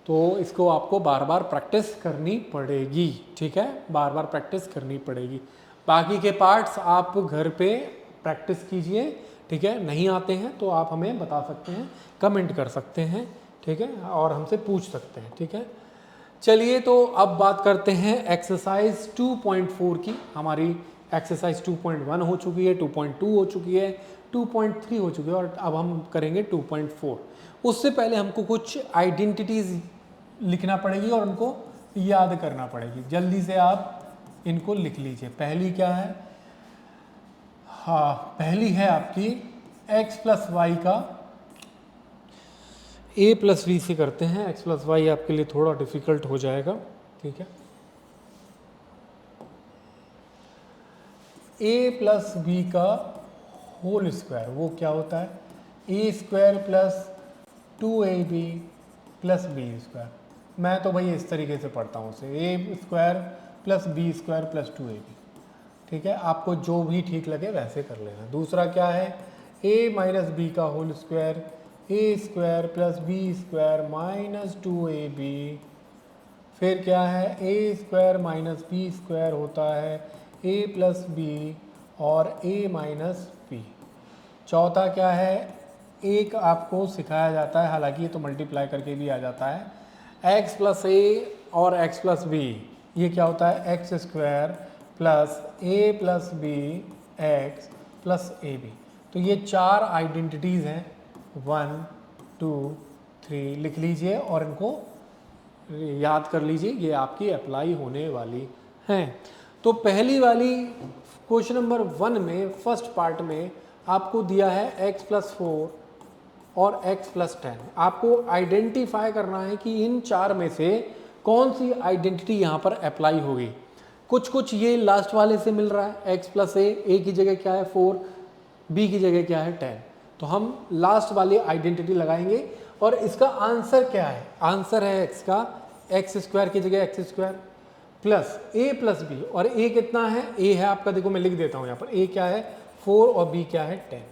तो इसको आपको बार बार प्रैक्टिस करनी पड़ेगी। ठीक है, बार बार प्रैक्टिस करनी पड़ेगी। बाकी के पार्ट्स आप घर पे प्रैक्टिस कीजिए। ठीक है, नहीं आते हैं तो आप हमें बता सकते हैं, कमेंट कर सकते हैं। ठीक है, और हमसे पूछ सकते हैं। ठीक है, चलिए तो अब बात करते हैं एक्सरसाइज 2.4 की। हमारी एक्सरसाइज 2.1 हो चुकी है, 2.2 हो चुकी है, 2.3 हो चुकी है और अब हम करेंगे 2.4। उससे पहले हमको कुछ आइडेंटिटीज़ लिखना पड़ेगी और उनको याद करना पड़ेगी। जल्दी से आप इनको लिख लीजिए। पहली क्या है, हाँ पहली है आपकी x प्लस वाई का a प्लस बी से करते हैं। x प्लस वाई आपके लिए थोड़ा डिफिकल्ट हो जाएगा। ठीक है, a प्लस बी का होल स्क्वायर, वो क्या होता है, a square plus 2ab plus b square. मैं तो भाई इस तरीके से पढ़ता हूँ उसे, a square plus b square plus 2ab। ठीक है, आपको जो भी ठीक लगे वैसे कर लेना। दूसरा क्या है, a माइनस बी का whole square, a square plus b square minus 2ab। फिर क्या है, a square minus b square होता है a प्लस बी और a माइनस बी। चौथा क्या है, एक आपको सिखाया जाता है, हालांकि ये तो मल्टीप्लाई करके भी आ जाता है, x प्लस ए और x प्लस बी। ये क्या होता है, x square plus a plus b x plus a b. तो ये 4 आइडेंटिटीज़ हैं, 1 2 3 लिख लीजिए और इनको याद कर लीजिए, ये आपकी अप्लाई होने वाली हैं। तो पहली वाली क्वेश्चन नंबर 1 में फर्स्ट पार्ट में आपको दिया है x प्लस 4 और x प्लस 10। आपको आइडेंटिफाई करना है कि इन 4 में से कौन सी आइडेंटिटी यहाँ पर अप्लाई होगी। कुछ ये लास्ट वाले से मिल रहा है, x प्लस ए की जगह क्या है 4, b की जगह क्या है 10। तो हम लास्ट वाली आइडेंटिटी लगाएंगे और इसका आंसर क्या है, आंसर है x का एक्स स्क्वायर की जगह x square plus a plus b. और ए कितना है, ए है आपका, देखो मैं लिख देता हूँ यहाँ पर, ए क्या है 4 और बी क्या है 10।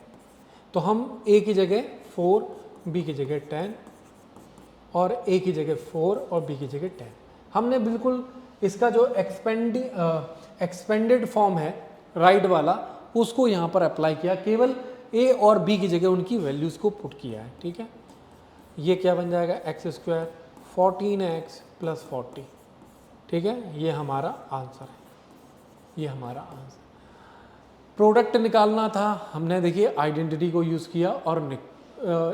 तो हम ए की जगह 4, बी की जगह 10 और ए की जगह 4 और बी की जगह 10। हमने बिल्कुल इसका जो एक्सपेंडेड फॉर्म है राइट वाला, उसको यहाँ पर अप्लाई किया, केवल ए और बी की जगह उनकी वैल्यूज़ को पुट किया है। ठीक है, ये क्या बन जाएगा, एक्स स्क्वायर 14x प्लस 40। ठीक है, ये हमारा आंसर है, ये हमारा आंसर। प्रोडक्ट निकालना था, हमने देखिए आइडेंटिटी को यूज़ किया और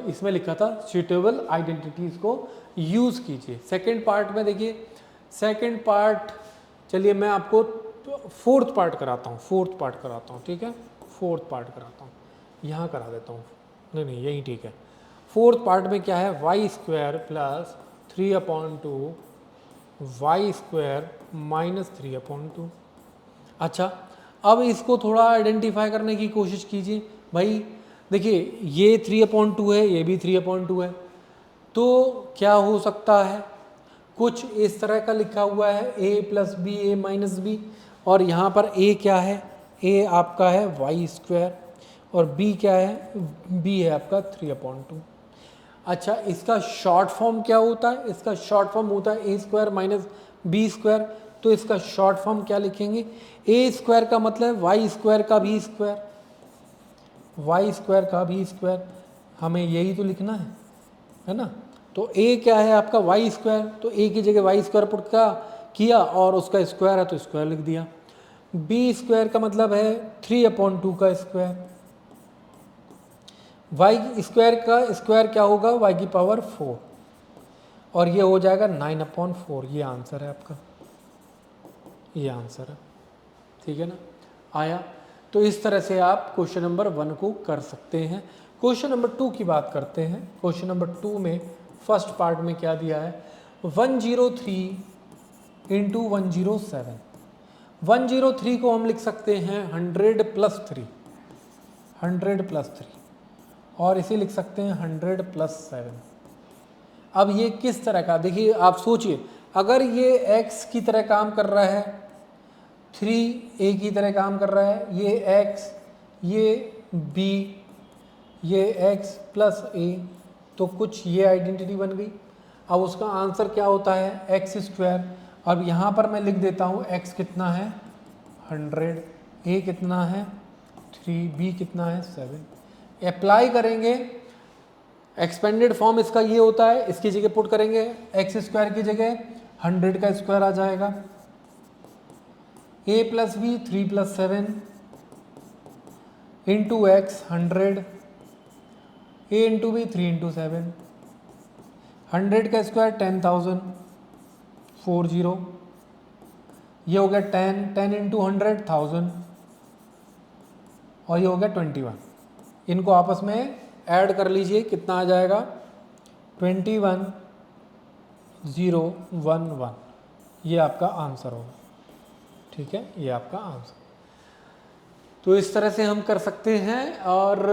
इसमें लिखा था सूटेबल आइडेंटिटीज़ को यूज़ कीजिए। सेकंड पार्ट में देखिए, सेकंड पार्ट, चलिए मैं आपको फोर्थ पार्ट कराता हूँ। ठीक है, फोर्थ पार्ट कराता हूँ, यहाँ करा देता हूँ, नहीं यही ठीक है। फोर्थ पार्ट में क्या है, y square plus 3/2 y square minus 3/2। अच्छा, अब इसको थोड़ा आइडेंटिफाई करने की कोशिश कीजिए। भाई देखिए, ये 3/2 है, ये भी 3/2 है, तो क्या हो सकता है, कुछ इस तरह का लिखा हुआ है a plus b a minus b, और यहाँ पर a क्या है, a आपका है वाई स्क्वायर और b क्या है, b है आपका 3/2। अच्छा, इसका शॉर्ट फॉर्म क्या होता है, इसका शॉर्ट फॉर्म होता है a square minus b square. तो इसका शॉर्ट फॉर्म क्या लिखेंगे, ए स्क्वायर का मतलब वाई स्क्वायर का भी स्क्वायर, वाई स्क्वायर का भी स्क्वायर, हमें यही तो लिखना है ना। तो ए क्या है आपका वाई स्क्वायर, तो ए की जगह वाई स्क्वायर पुट किया और उसका स्क्वायर है तो स्क्वायर लिख दिया। बी स्क्वायर का मतलब है 3/2 का स्क्वायर, वाई स्क्वायर का स्क्वायर क्या होगा, वाई की पावर 4, और ये हो जाएगा 9/4। ये आंसर है आपका, ये आंसर है, ठीक है ना, आया। तो इस तरह से आप क्वेश्चन नंबर 1 को कर सकते हैं। क्वेश्चन नंबर 2 की बात करते हैं। क्वेश्चन नंबर 2 में फर्स्ट पार्ट में क्या दिया है, 103 इंटू 107। 103 को हम लिख सकते हैं 100 प्लस 3, 100 प्लस 3, और इसे लिख सकते हैं 100 प्लस 7। अब ये किस तरह का, देखिए आप सोचिए, अगर ये x की तरह काम कर रहा है, 3a की तरह काम कर रहा है, ये x, ये b, ये x प्लस a, तो कुछ ये आइडेंटिटी बन गई। अब उसका आंसर क्या होता है, एक्स स्क्वायर। अब यहाँ पर मैं लिख देता हूँ x कितना है 100, a कितना है 3, b कितना है 7। अप्लाई करेंगे, एक्सपेंडेड फॉर्म इसका ये होता है, इसकी जगह पुट करेंगे एक्स स्क्वायर की जगह 100 का स्क्वायर आ जाएगा, a plus b 3 plus 7 into x 100, a into b 3 into 7, 100 का स्क्वायर 10,000 40, ये हो गया 10, 10 इंटू 100 1000, और ये हो गया 21। इनको आपस में ऐड कर लीजिए, कितना आ जाएगा 21011। ये आपका आंसर होगा, ठीक है, ये आपका आंसर। तो इस तरह से हम कर सकते हैं। और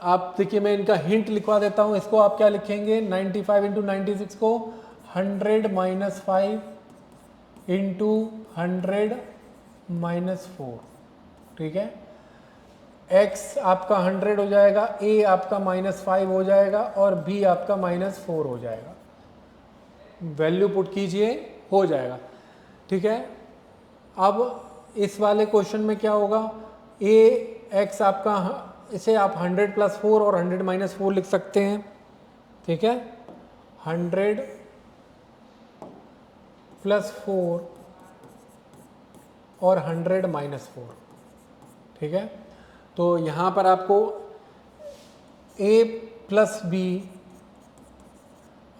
आप देखिए, मैं इनका हिंट लिखवा देता हूँ। इसको आप क्या लिखेंगे, 95 इंटू 96 को 100 माइनस 5 इंटू 100 माइनस 4, ठीक है। x आपका 100 हो जाएगा, a आपका -5 हो जाएगा, और b आपका -4 हो जाएगा। वैल्यू पुट कीजिए, हो जाएगा, ठीक है। अब इस वाले क्वेश्चन में क्या होगा, a x आपका, इसे आप 100 प्लस 4 और 100 माइनस 4 लिख सकते हैं, ठीक है। 100 प्लस 4 और 100 माइनस 4, ठीक है। तो यहाँ पर आपको a प्लस बी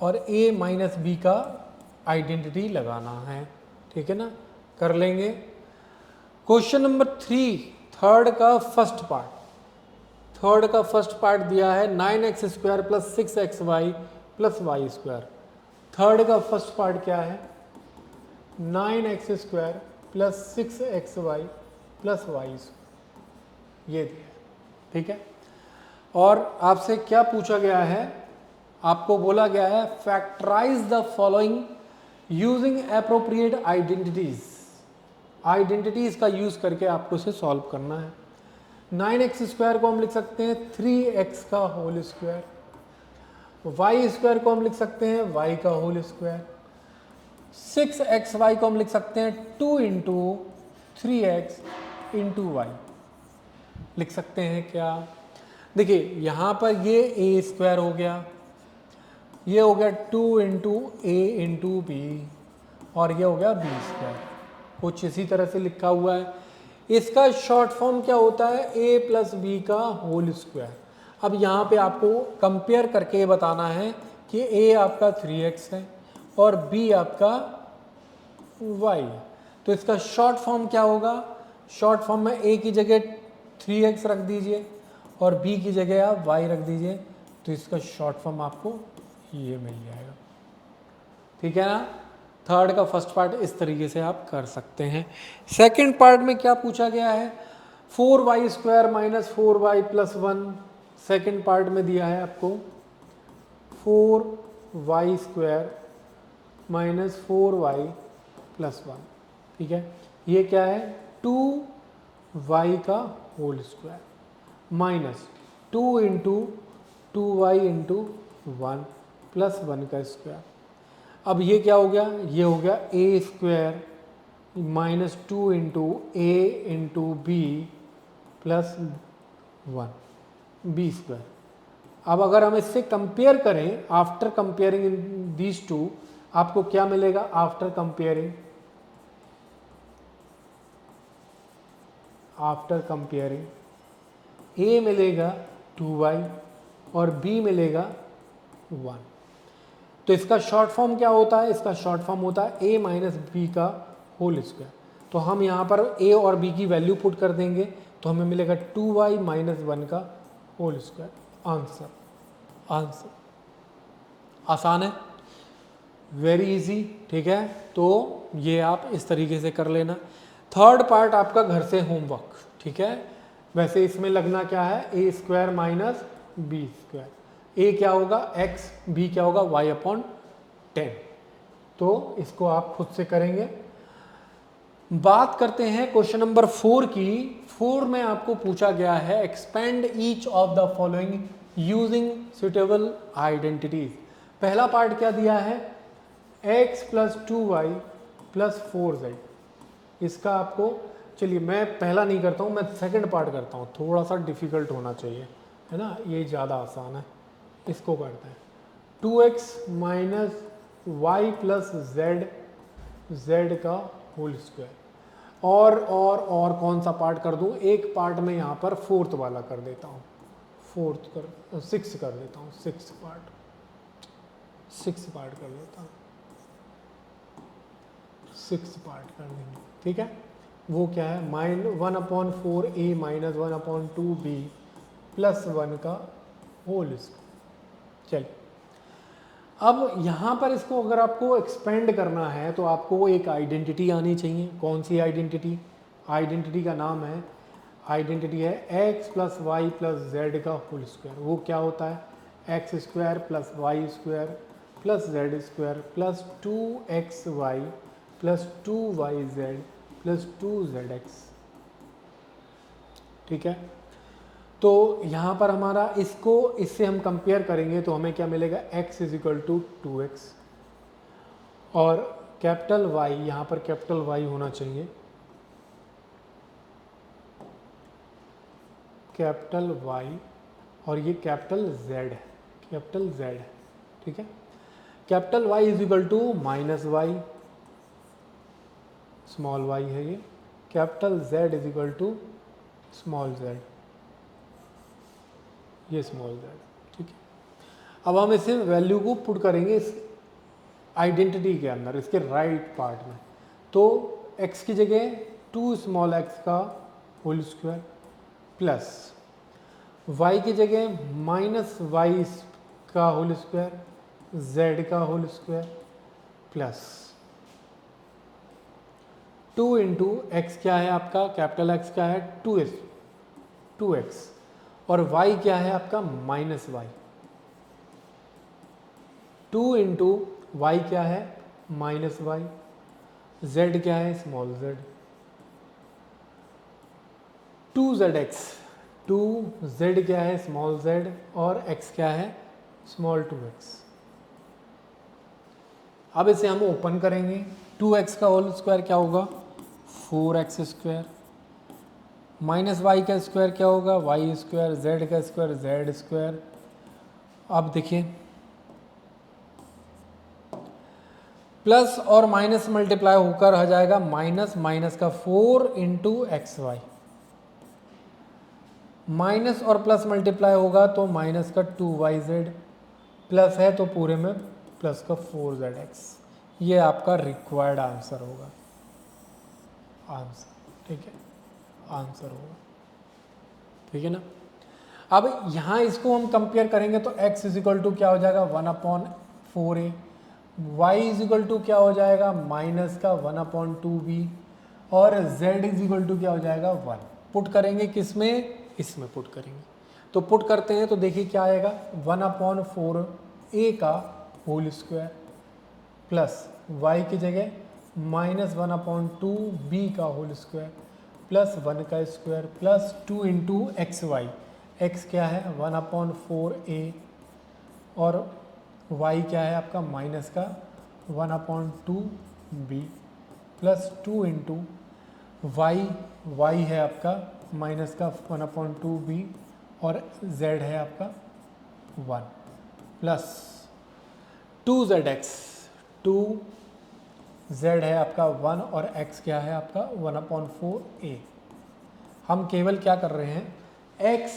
और a माइनस बी का आइडेंटिटी लगाना है, ठीक है ना, कर लेंगे। क्वेश्चन नंबर 3, थर्ड का फर्स्ट पार्ट दिया है 9x square plus 6xy plus y square. Third का फर्स्ट पार्ट क्या है, 9x square plus 6xy plus y square, ये दिया है, ठीक है। और आपसे क्या पूछा गया है, आपको बोला गया है factorise the following using appropriate identities का यूज करके आपको इसे सॉल्व करना है। 9x स्क्वायर को हम लिख सकते हैं 3x का होल स्क्वायर, वाई स्क्वायर को हम लिख सकते हैं y का होल स्क्वायर, 6xy को हम लिख सकते हैं 2 इंटू 3x इंटू वाई, लिख सकते हैं क्या। देखिए यहाँ पर ये a स्क्वायर हो गया, ये हो गया 2 इंटू ए इंटू बी, और ये हो गया b स्क्वायर, कुछ इसी तरह से लिखा हुआ है। इसका शॉर्ट फॉर्म क्या होता है, a प्लस बी का होल स्क्वायर। अब यहाँ पे आपको कंपेयर करके बताना है कि a आपका 3x है और b आपका y है, तो इसका शॉर्ट फॉर्म क्या होगा, शॉर्ट फॉर्म में a की जगह 3x रख दीजिए और b की जगह आप y रख दीजिए, तो इसका शॉर्ट फॉर्म आपको ये मिल जाएगा, ठीक है ना। थर्ड का फर्स्ट पार्ट इस तरीके से आप कर सकते हैं। सेकंड पार्ट में क्या पूछा गया है, 4y square minus 4y plus 1। Second part में दिया है आपको 4y square minus 4y plus 1, ठीक है। ये क्या है, 2y का whole square minus 2 into 2y into 1 plus 1 का स्क्वायर। अब ये क्या हो गया, ये हो गया a square minus 2 into a into b plus 1 b square. अब अगर हम इससे कंपेयर करें, after comparing in these two, आपको क्या मिलेगा, आफ्टर कंपेयरिंग a मिलेगा 2y और b मिलेगा 1। तो इसका शॉर्ट फॉर्म क्या होता है? इसका शॉर्ट फॉर्म होता है a माइनस बी का होल स्क्वायर। तो हम यहाँ पर a और b की वैल्यू पुट कर देंगे तो हमें मिलेगा 2y माइनस 1 का होल स्क्वायर। आंसर आसान है, वेरी इजी। ठीक है, तो ये आप इस तरीके से कर लेना। थर्ड पार्ट आपका घर से होमवर्क। ठीक है, वैसे इसमें लगना क्या है? A square minus b square. A क्या होगा? एक्स, बी क्या होगा? Y upon 10। तो इसको आप खुद से करेंगे। बात करते हैं क्वेश्चन नंबर 4 की। 4 में आपको पूछा गया है expand each of the following using suitable identities. पहला पार्ट क्या दिया है? x plus 2y plus 4z। इसका आपको, चलिए मैं पहला नहीं करता हूँ, मैं सेकंड पार्ट करता हूँ, थोड़ा सा डिफिकल्ट होना चाहिए, है ना, ये ज़्यादा आसान है। इसको करते हैं 2x minus y plus z का होल स्क्वायर। और कौन सा पार्ट कर दूँ? एक पार्ट में यहाँ पर फोर्थ वाला कर देता हूँ, सिक्स कर देता हूँ, सिक्स पार्ट कर देता हूँ, 6 पार्ट कर देंगे। ठीक है, वो क्या है? -1/4a माइनस 1/2b प्लस 1 का होल स्क्वायर। चलिए, अब यहाँ पर इसको अगर आपको एक्सपेंड करना है तो आपको एक आइडेंटिटी आनी चाहिए। कौन सी आइडेंटिटी? आइडेंटिटी का नाम है, आइडेंटिटी है x plus y plus z का होल स्क्वायर। वो क्या होता है? X square plus y square plus z square plus 2xy plus 2yz plus 2zx। ठीक है, तो यहाँ पर हमारा इसको इससे हम कंपेयर करेंगे तो हमें क्या मिलेगा? x is equal to 2x और कैपिटल Y, यहाँ पर कैपिटल Y होना चाहिए, कैपिटल Y, और ये कैपिटल Z है, कैपिटल Z है। ठीक है, capital Y is equal to minus y, small y है ये, capital Z is equal to small z, ये स्मॉल z। ठीक है, अब हम इसे वैल्यू को पुट करेंगे इस आइडेंटिटी के अंदर, इसके राइट पार्ट में। तो x की जगह 2 स्मॉल x का होल स्क्वायर प्लस y की जगह माइनस वाई का होल स्क्वायर, z का whole square plus 2 into x क्या है आपका? कैपिटल X का है 2x और y क्या है आपका? Minus Y. 2 इंटू वाई क्या है? Minus Y. z क्या है? Small z। 2zx, 2z क्या है? स्मॉल z और x क्या है? Small 2x। अब इसे हम ओपन करेंगे। 2x का होल स्क्वायर क्या होगा? 4x स्क्वायर माइनस वाई का स्क्वायर क्या होगा? वाई स्क्वायर, जेड का स्क्वायर जेड स्क्वायर। अब देखिए, प्लस और माइनस मल्टीप्लाई होकर आ जाएगा माइनस, माइनस का 4 इंटू एक्स वाई, माइनस और प्लस मल्टीप्लाई होगा तो माइनस का 2yz, प्लस है तो पूरे में प्लस का 4zx। ये आपका रिक्वायर्ड आंसर होगा, आंसर। ठीक है, आंसर होगा। ठीक है ना। अब यहाँ इसको हम कंपेयर करेंगे तो x इज इक्वल टू क्या हो जाएगा? 1/4a, y is equal to क्या हो जाएगा? माइनस का 1/2b और z इज इक्वल टू क्या हो जाएगा? 1। पुट करेंगे किस में? इसमें पुट करेंगे। तो पुट करते हैं तो देखिए क्या आएगा? 1/4a का होल स्क्वायर प्लस y की जगह माइनस 1/2b का होल स्क्वायर प्लस 1 का square plus 2 into x y. X क्या है? 1/4a और y क्या है आपका? माइनस का 1/2b प्लस 2 इंटू y है आपका माइनस का 1/2b और z है आपका 1 प्लस 2zx, 2z है आपका 1 और x क्या है आपका? 1/4a। हम केवल क्या कर रहे हैं? x,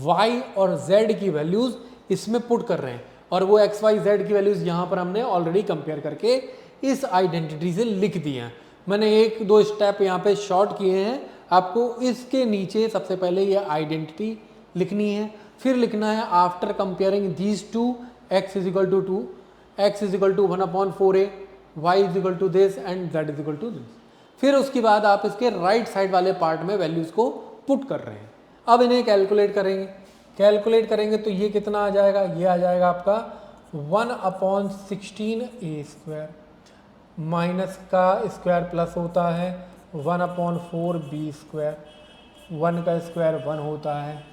y और z की वैल्यूज इसमें पुट कर रहे हैं और वो एक्स वाई जेड की वैल्यूज़ यहाँ पर हमने ऑलरेडी कंपेयर करके इस आइडेंटिटी से लिख दिए हैं। मैंने एक दो स्टेप यहाँ पे शॉर्ट किए हैं। आपको इसके नीचे सबसे पहले ये आइडेंटिटी लिखनी है, फिर लिखना है after comparing these two x is equal to 2, x is equal to 1/4a, y is equal to this and z is equal to this. फिर उसके बाद आप इसके राइट साइड वाले पार्ट में वैल्यूज़ को पुट कर रहे हैं। अब इन्हें कैलकुलेट करेंगे। कैलकुलेट करेंगे तो ये कितना आ जाएगा, ये आ जाएगा आपका 1/16a² माइनस का स्क्वायर प्लस होता है 1/4b², 1 का स्क्वायर 1 होता है।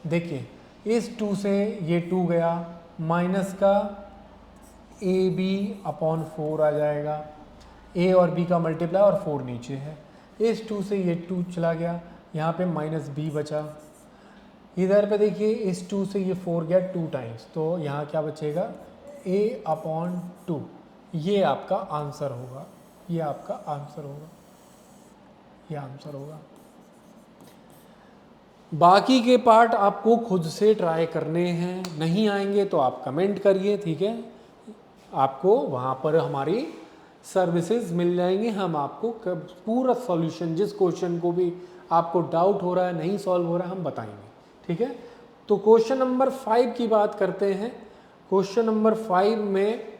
देखिए इस 2 से ये 2 गया, माइनस का ab/4 आ जाएगा, a और b का मल्टीप्लाई और 4 नीचे है। इस 2 से ये 2 चला गया, यहाँ पे माइनस b बचा। इधर पे देखिए इस 2 से ये 4 गया 2 टाइम्स, तो यहाँ क्या बचेगा a/2। ये आपका आंसर होगा, ये आपका आंसर होगा, ये आंसर होगा। बाकी के पार्ट आपको खुद से ट्राई करने हैं, नहीं आएंगे तो आप कमेंट करिए, ठीक है। आपको वहाँ पर हमारी सर्विसेज मिल जाएंगी, हम आपको पूरा सॉल्यूशन, जिस क्वेश्चन को भी आपको डाउट हो रहा है, नहीं सॉल्व हो रहा है, हम बताएंगे, ठीक है। तो क्वेश्चन नंबर 5 की बात करते हैं। क्वेश्चन नंबर 5 में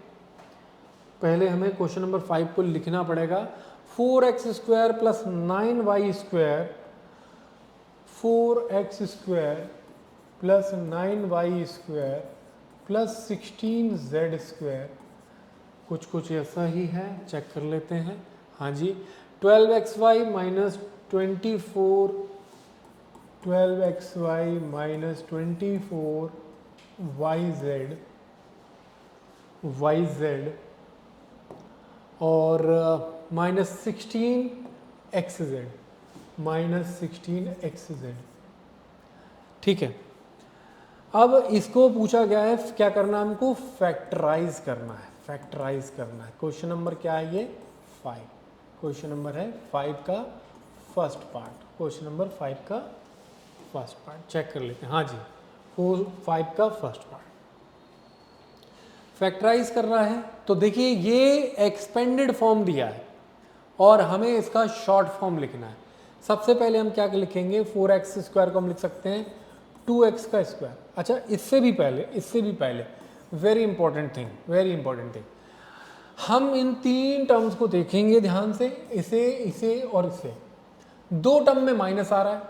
पहले हमें क्वेश्चन नंबर 5 को लिखना पड़ेगा। 4x² plus 9y² 4x² plus 9y² plus 16z², कुछ ऐसा ही है, चेक कर लेते हैं। हाँ जी, 12xy minus 24 12xy minus 24yz और माइनस 16xz माइनस 16xz, ठीक है। अब इसको पूछा गया है क्या करना है, हमको फैक्टराइज करना है, फैक्टराइज करना है। क्वेश्चन नंबर क्या है ये 5, क्वेश्चन नंबर है 5 का फर्स्ट पार्ट, क्वेश्चन नंबर 5 का फर्स्ट पार्ट चेक कर लेते हैं। हाँ जी, 5 का फर्स्ट पार्ट फैक्टराइज करना है। तो देखिए ये एक्सपेंडेड फॉर्म दिया है और हमें इसका शॉर्ट फॉर्म लिखना है। सबसे पहले हम क्या लिखेंगे, 4x² को हम लिख सकते हैं 2x का स्क्वायर। अच्छा इससे भी पहले वेरी इंपॉर्टेंट थिंग, हम इन 3 टर्म्स को देखेंगे ध्यान से, इसे और इसे। 2 टर्म में माइनस आ रहा है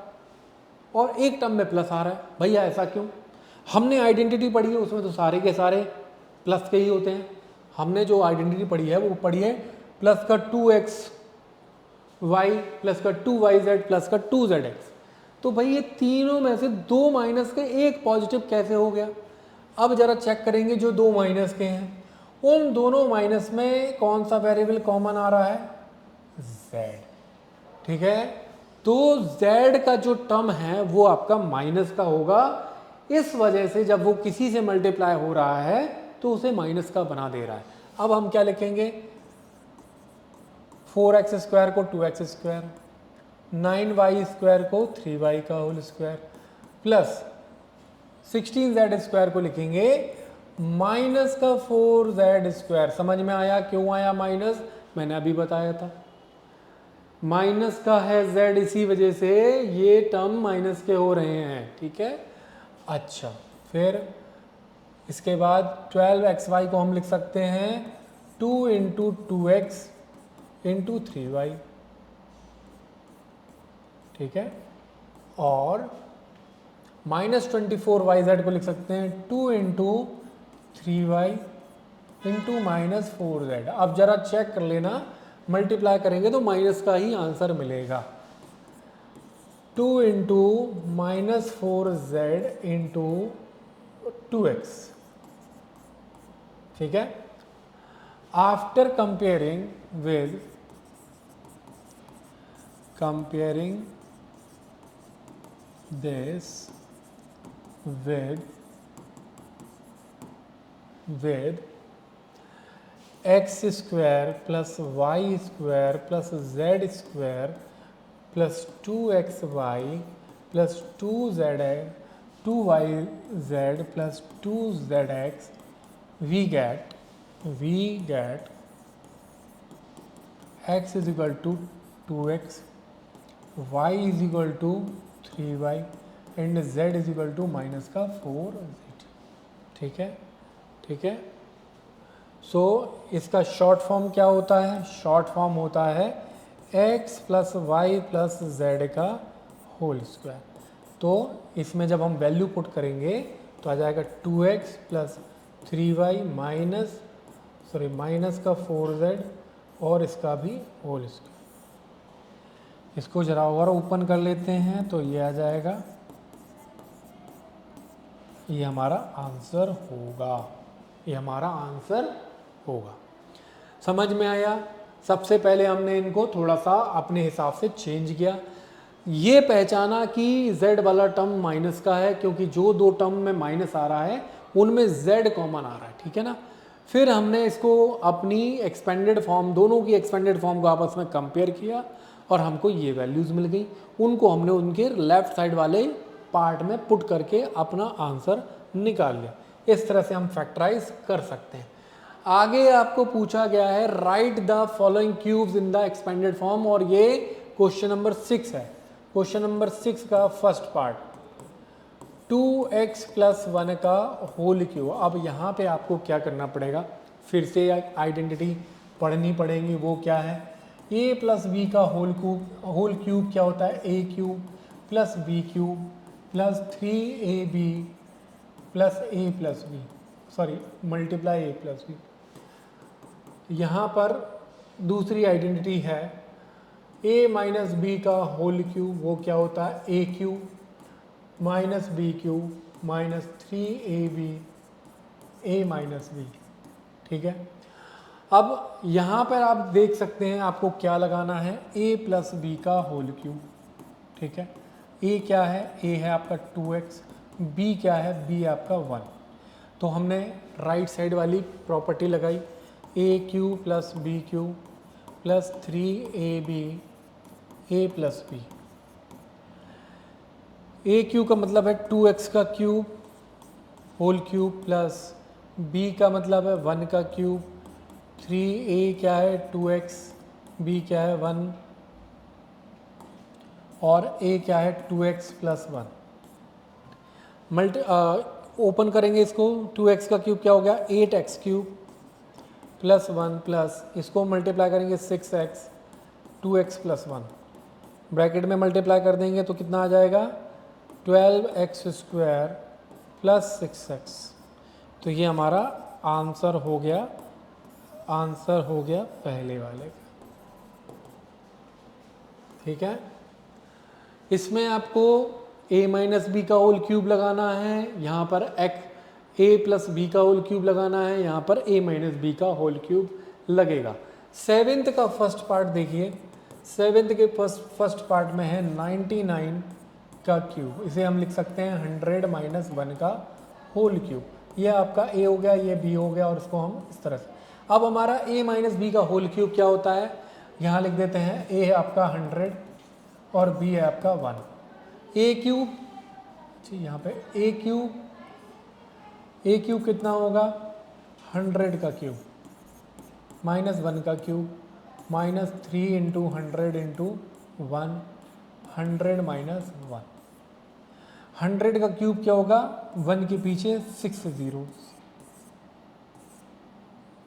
और 1 टर्म में प्लस आ रहा है। भैया ऐसा क्यों? हमने आइडेंटिटी पढ़ी है, उसमें तो सारे के सारे प्लस के ही होते हैं। हमने जो आइडेंटिटी पढ़ी है वो पढ़ी है प्लस का 2xy प्लस का 2yz प्लस का 2zx। तो भाई ये तीनों में से 2 माइनस के 1 पॉजिटिव कैसे हो गया? अब जरा चेक करेंगे जो 2 माइनस के हैं, उन दोनों माइनस में कौन सा वेरिएबल कॉमन आ रहा है, z, ठीक है। तो z का जो टर्म है वो आपका माइनस का होगा। इस वजह से जब वो किसी से मल्टीप्लाई हो रहा है तो उसे माइनस का बना दे रहा है। अब हम क्या लिखेंगे, 4x² को 2x², 9y² को 3y का होल स्क्वायर प्लस 16z² को लिखेंगे माइनस का 4z²। समझ में आया क्यों आया माइनस? मैंने अभी बताया था, माइनस का है z, इसी वजह से ये टर्म माइनस के हो रहे हैं, ठीक है। अच्छा फिर इसके बाद 12xy को हम लिख सकते हैं 2 × 2x × 3y, ठीक है। और माइनस 24yz को लिख सकते हैं 2 × 3y × माइनस 4z। अब जरा चेक कर लेना, मल्टीप्लाई करेंगे तो माइनस का ही आंसर मिलेगा। 2 × माइनस 4z × 2x, ठीक है। After comparing this with x² plus y² plus z² plus 2xy plus 2z 2yz plus 2zx, we get x is equal to 2x, y is equal to 3y and z is equal to minus का 4z। ठीक है, ठीक है। सो इसका शॉर्ट फॉर्म क्या होता है? शॉर्ट फॉर्म होता है x plus y plus z का होल स्क्वायर। तो इसमें जब हम वैल्यू पुट करेंगे तो आ जाएगा 2x प्लस 3y माइनस का 4z और इसका भी होल स्क्वायर। इसको जरा और ओपन कर लेते हैं तो ये आ जाएगा, ये हमारा आंसर होगा, ये हमारा आंसर होगा। समझ में आया? सबसे पहले हमने इनको थोड़ा सा अपने हिसाब से चेंज किया, ये पहचाना कि z वाला टर्म माइनस का है क्योंकि जो दो टर्म में माइनस आ रहा है उनमें z कॉमन आ रहा है। ठीक है ना। फिर हमने इसको अपनी एक्सपेंडेड फॉर्म, दोनों की एक्सपेंडेड फॉर्म को आपस में कंपेयर किया और हमको ये वैल्यूज़ मिल गई। उनको हमने उनके लेफ्ट साइड वाले पार्ट में पुट करके अपना आंसर निकाल लिया। इस तरह से हम फैक्टराइज कर सकते हैं। आगे आपको पूछा गया है right the following cubes in the expanded form, और ये क्वेश्चन नंबर 6 है। क्वेश्चन नंबर 6 का फर्स्ट पार्ट 2x प्लस 1 का होल क्यूब। अब यहाँ पे आपको क्या करना पड़ेगा? फिर से आइडेंटिटी पढ़नी पड़ेगी। वो क्या है? a प्लस बी का होल क्यूब क्या होता है? a cube plus b cube plus 3ab plus a plus b, sorry multiply a plus b. यहाँ पर दूसरी आइडेंटिटी है a माइनस बी का होल क्यूब, वो क्या होता है? a cube minus b cube minus 3ab a minus b. ठीक है। अब यहाँ पर आप देख सकते हैं आपको क्या लगाना है? a प्लस बी का होल क्यूब। ठीक है। a क्या है? a है आपका 2x, b क्या है? b है आपका 1। तो हमने राइट साइड वाली प्रॉपर्टी लगाई, a cube plus b cube plus 3ab a plus b. a cube का मतलब है 2x का cube whole cube plus b का मतलब है 1 का क्यूब, 3a क्या है? 2x, b क्या है? 1 और a क्या है? 2x plus 1। ओपन करेंगे इसको, 2x का क्यूब क्या हो गया? 8x क्यूब प्लस 1 प्लस इसको मल्टीप्लाई करेंगे 6x 2x प्लस 1, ब्रैकेट में मल्टीप्लाई कर देंगे तो कितना आ जाएगा? 12x square plus 6x। तो ये हमारा आंसर हो गया, आंसर हो गया पहले वाले का। ठीक है। इसमें आपको a माइनस बी का होल क्यूब लगाना है, यहाँ पर a प्लस बी का होल क्यूब लगाना है, यहाँ पर a माइनस बी का होल क्यूब लगेगा। 7th का फर्स्ट पार्ट देखिए, 7th के फर्स्ट पार्ट में है 99 का क्यूब, इसे हम लिख सकते हैं 100 माइनस 1 का होल क्यूब। ये आपका a हो गया, ये b हो गया और इसको हम इस तरह से। अब हमारा a माइनस बी का होल क्यूब क्या होता है? यहाँ लिख देते हैं a है आपका 100 और b है आपका 1। a क्यूब, जी यहाँ पे a क्यूब कितना होगा? 100 का क्यूब माइनस 1 का cube minus 3 into 100 into 1, 100 minus 1। 100 का क्यूब क्या होगा? 1 के पीछे 6 zeros,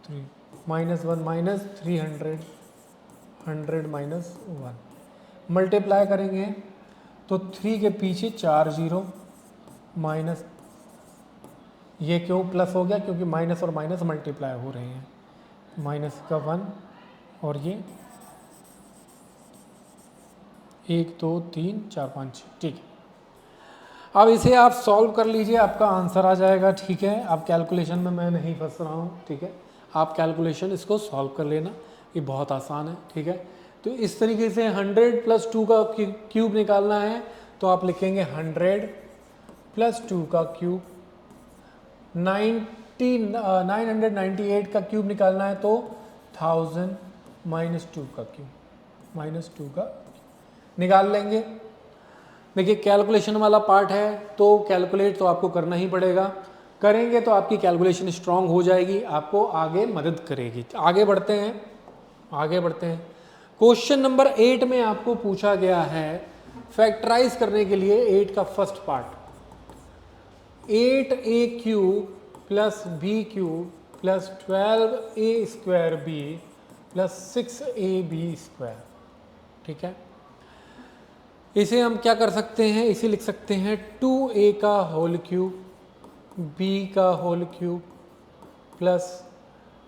3 minus 1 minus 300, 100 minus 1। Multiply करेंगे तो 3 के पीछे 4 0 माइनस, ये क्यों प्लस हो गया? क्योंकि माइनस और माइनस मल्टीप्लाई हो रहे हैं, माइनस का 1 और ये 1 2 3 4 5 6। ठीक है। अब इसे आप सॉल्व कर लीजिए, आपका आंसर आ जाएगा। ठीक है। अब कैलकुलेशन में मैं नहीं फंस रहा हूँ। ठीक है। आप कैलकुलेशन इसको सॉल्व कर लेना, ये बहुत आसान है। ठीक है। तो इस तरीके से 100 प्लस 2 का क्यूब निकालना है तो आप लिखेंगे 100 प्लस 2 का क्यूब। 998 का क्यूब निकालना है तो 1000 माइनस 2 का क्यूब, माइनस 2 का निकाल लेंगे। देखिए कैलकुलेशन वाला पार्ट है तो कैलकुलेट तो आपको करना ही पड़ेगा, करेंगे तो आपकी कैलकुलेशन स्ट्रांग हो जाएगी, आपको आगे मदद करेगी। आगे बढ़ते हैं, आगे बढ़ते हैं। क्वेश्चन नंबर 8 में आपको पूछा गया है फैक्टराइज करने के लिए 8 का first part, 8a cube plus b cube plus 12a square b plus 6ab square. ठीक है, इसे हम क्या कर सकते हैं, इसे लिख सकते हैं 2a का होल क्यूब b का होल क्यूब प्लस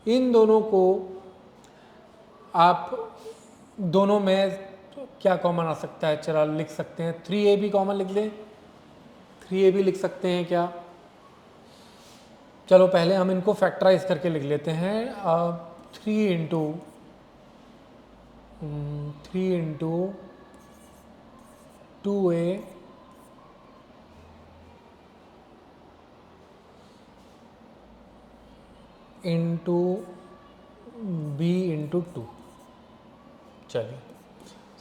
इन दोनों को आप दोनों में क्या कॉमन आ सकता है, चला लिख सकते हैं 3ab कॉमन लिख दें, 3ab लिख सकते हैं क्या। चलो पहले हम इनको फैक्टराइज करके लिख लेते हैं। 3 into 2a into b into 2। चलिए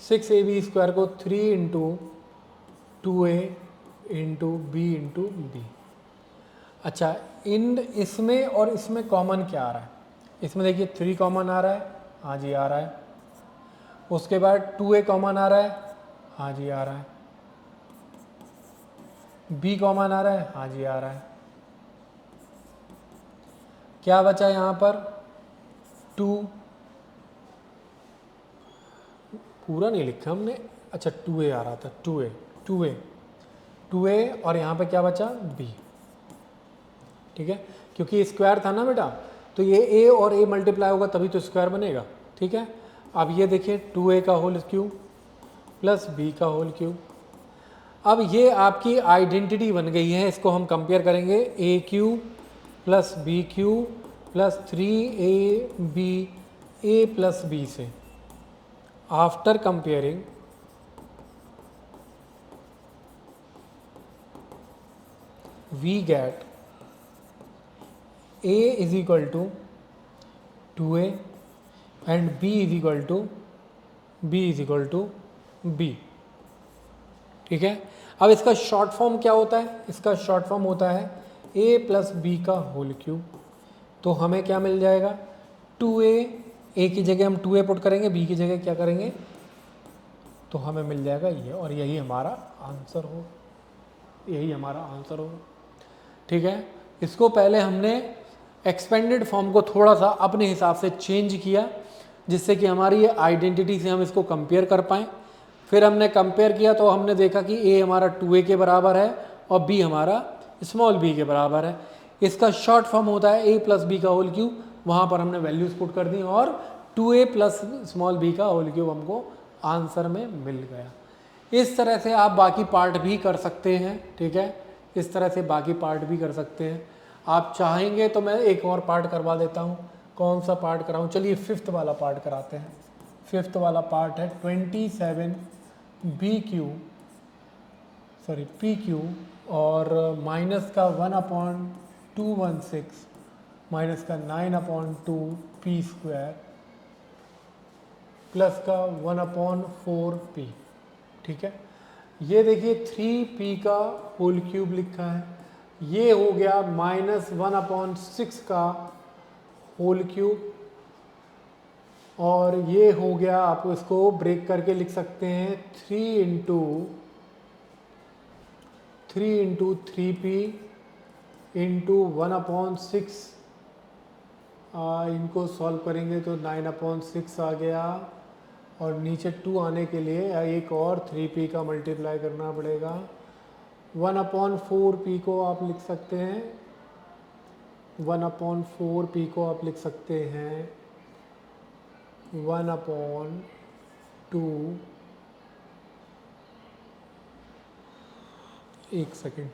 6ab स्क्वायर को 3 into 2a into b into b. अच्छा, इन इसमें और इसमें कॉमन क्या आ रहा है, इसमें देखिए 3 कॉमन आ रहा है, हाँ जी आ रहा है। उसके बाद 2a कॉमन आ रहा है, हाँ जी आ रहा है। b कॉमन आ रहा है, हाँ जी आ रहा है। क्या बचा यहाँ पर 2, पूरा नहीं लिखा हमने, अच्छा 2a आ रहा था, 2a और यहाँ पे क्या बचा b। ठीक है, क्योंकि स्क्वायर था ना बेटा, तो ये a और a मल्टीप्लाई होगा तभी तो स्क्वायर बनेगा। ठीक है, अब ये देखिए 2a का होल क्यूब प्लस b का होल क्यूब। अब ये आपकी आइडेंटिटी बन गई है, इसको हम कंपेयर करेंगे a cube plus b cube plus 3ab a plus b से। After comparing we get a is equal to 2a and b is equal to b। ठीक है, अब इसका शॉर्ट फॉर्म क्या होता है, इसका शॉर्ट फॉर्म होता है a प्लस बी का होल क्यूब। तो हमें क्या मिल जाएगा 2a, a की जगह हम 2a पुट करेंगे, b की जगह क्या करेंगे, तो हमें मिल जाएगा ये, और यही हमारा आंसर हो, यही हमारा आंसर हो। ठीक है, इसको पहले हमने एक्सपेंडेड फॉर्म को थोड़ा सा अपने हिसाब से चेंज किया जिससे कि हमारी ये आइडेंटिटी से हम इसको कंपेयर कर पाएँ। फिर हमने कंपेयर किया तो हमने देखा कि a हमारा 2a के बराबर है और b हमारा स्मॉल b के बराबर है। इसका शॉर्ट फॉर्म होता है a प्लस बी का होल क्यूब, वहाँ पर हमने वैल्यूज पुट कर दी और 2a प्लस स्मॉल b का होल क्यूब हमको आंसर में मिल गया। इस तरह से आप बाकी पार्ट भी कर सकते हैं। ठीक है, इस तरह से बाकी पार्ट भी कर सकते हैं। आप चाहेंगे तो मैं एक और पार्ट करवा देता हूँ। कौन सा पार्ट कराऊँ, चलिए 5th वाला पार्ट कराते हैं। 5th वाला पार्ट है 27 पी क्यू और माइनस का 1/216 माइनस का 9/2 पी स्क्वायर प्लस का 1/4 पी। ठीक है, ये देखिए 3p का होल क्यूब लिखा है, ये हो गया -1/6 का होल क्यूब, और ये हो गया, आप इसको ब्रेक करके लिख सकते हैं 3 इंटू 3p इंटू 1/6। इनको सॉल्व करेंगे तो 9/6 आ गया, और नीचे 2 आने के लिए एक और 3p का मल्टीप्लाई करना पड़ेगा। 1/4p को आप लिख सकते हैं, 1/4p को आप लिख सकते हैं 1/2। एक सेकेंड,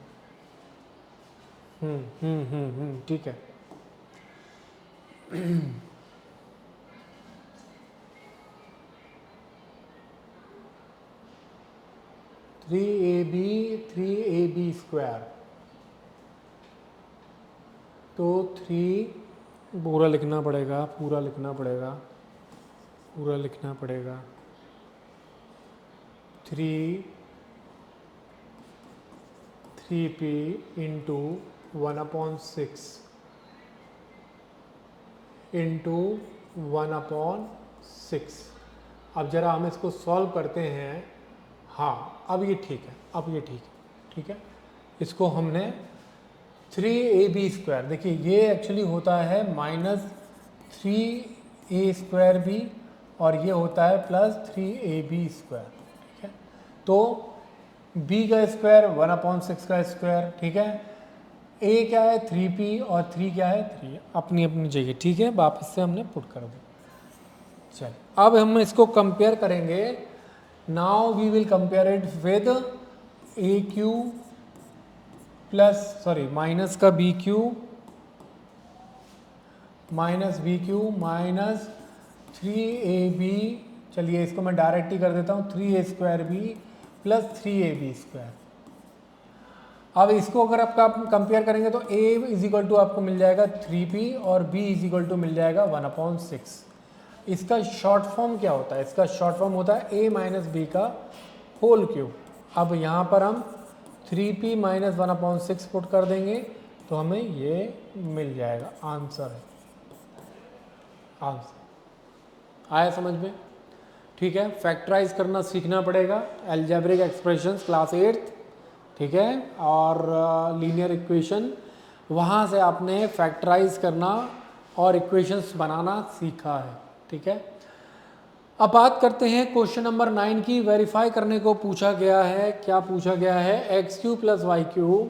ठीक है। 3ab स्क्वायर, तो 3 पूरा लिखना पड़ेगा, पूरा लिखना पड़ेगा, पूरा लिखना पड़ेगा 3 3p इंटू 1/6 इंटू 1/6। अब ज़रा हम इसको सॉल्व करते हैं। हाँ, अब ये ठीक है, अब ये ठीक है, ठीक है। इसको हमने 3ab², देखिए ये एक्चुअली होता है -3a²b और ये होता है +3ab², ठीक है। तो b का स्क्वायर 1/6 का स्क्वायर, ठीक है। a क्या है 3p और 3 क्या है 3, अपनी अपनी जगह, ठीक है। वापस से हमने पुट कर दिया। चल, अब हम इसको कंपेयर करेंगे। Now we will compare it with AQ minus का BQ minus BQ minus 3AB। चलिए इसको मैं डायरेक्ट ही कर देता हूँ, 3a²b प्लस 3ab²। अब इसको अगर आपका कंपेयर करेंगे तो a इज इक्वल टू आपको मिल जाएगा 3p और b इज इक्वल टू मिल जाएगा 1/6। इसका शॉर्ट फॉर्म क्या होता है? इसका शॉर्ट फॉर्म होता है a माइनस बी का होल क्यूब। अब यहाँ पर हम 3p माइनस 1/6 पुट कर देंगे तो हमें ये मिल जाएगा, आंसर है, आंसर आया समझ में? ठीक है, फैक्टराइज करना सीखना पड़ेगा, अलजेब्रिक एक्सप्रेशंस क्लास 8th, ठीक है। और लीनियर इक्वेशन, वहाँ से आपने फैक्टराइज करना और इक्वेशंस बनाना सीखा है, ठीक है। अब बात करते हैं क्वेश्चन नंबर 9 की। वेरीफाई करने को पूछा गया है, क्या पूछा गया है? x³ plus y³।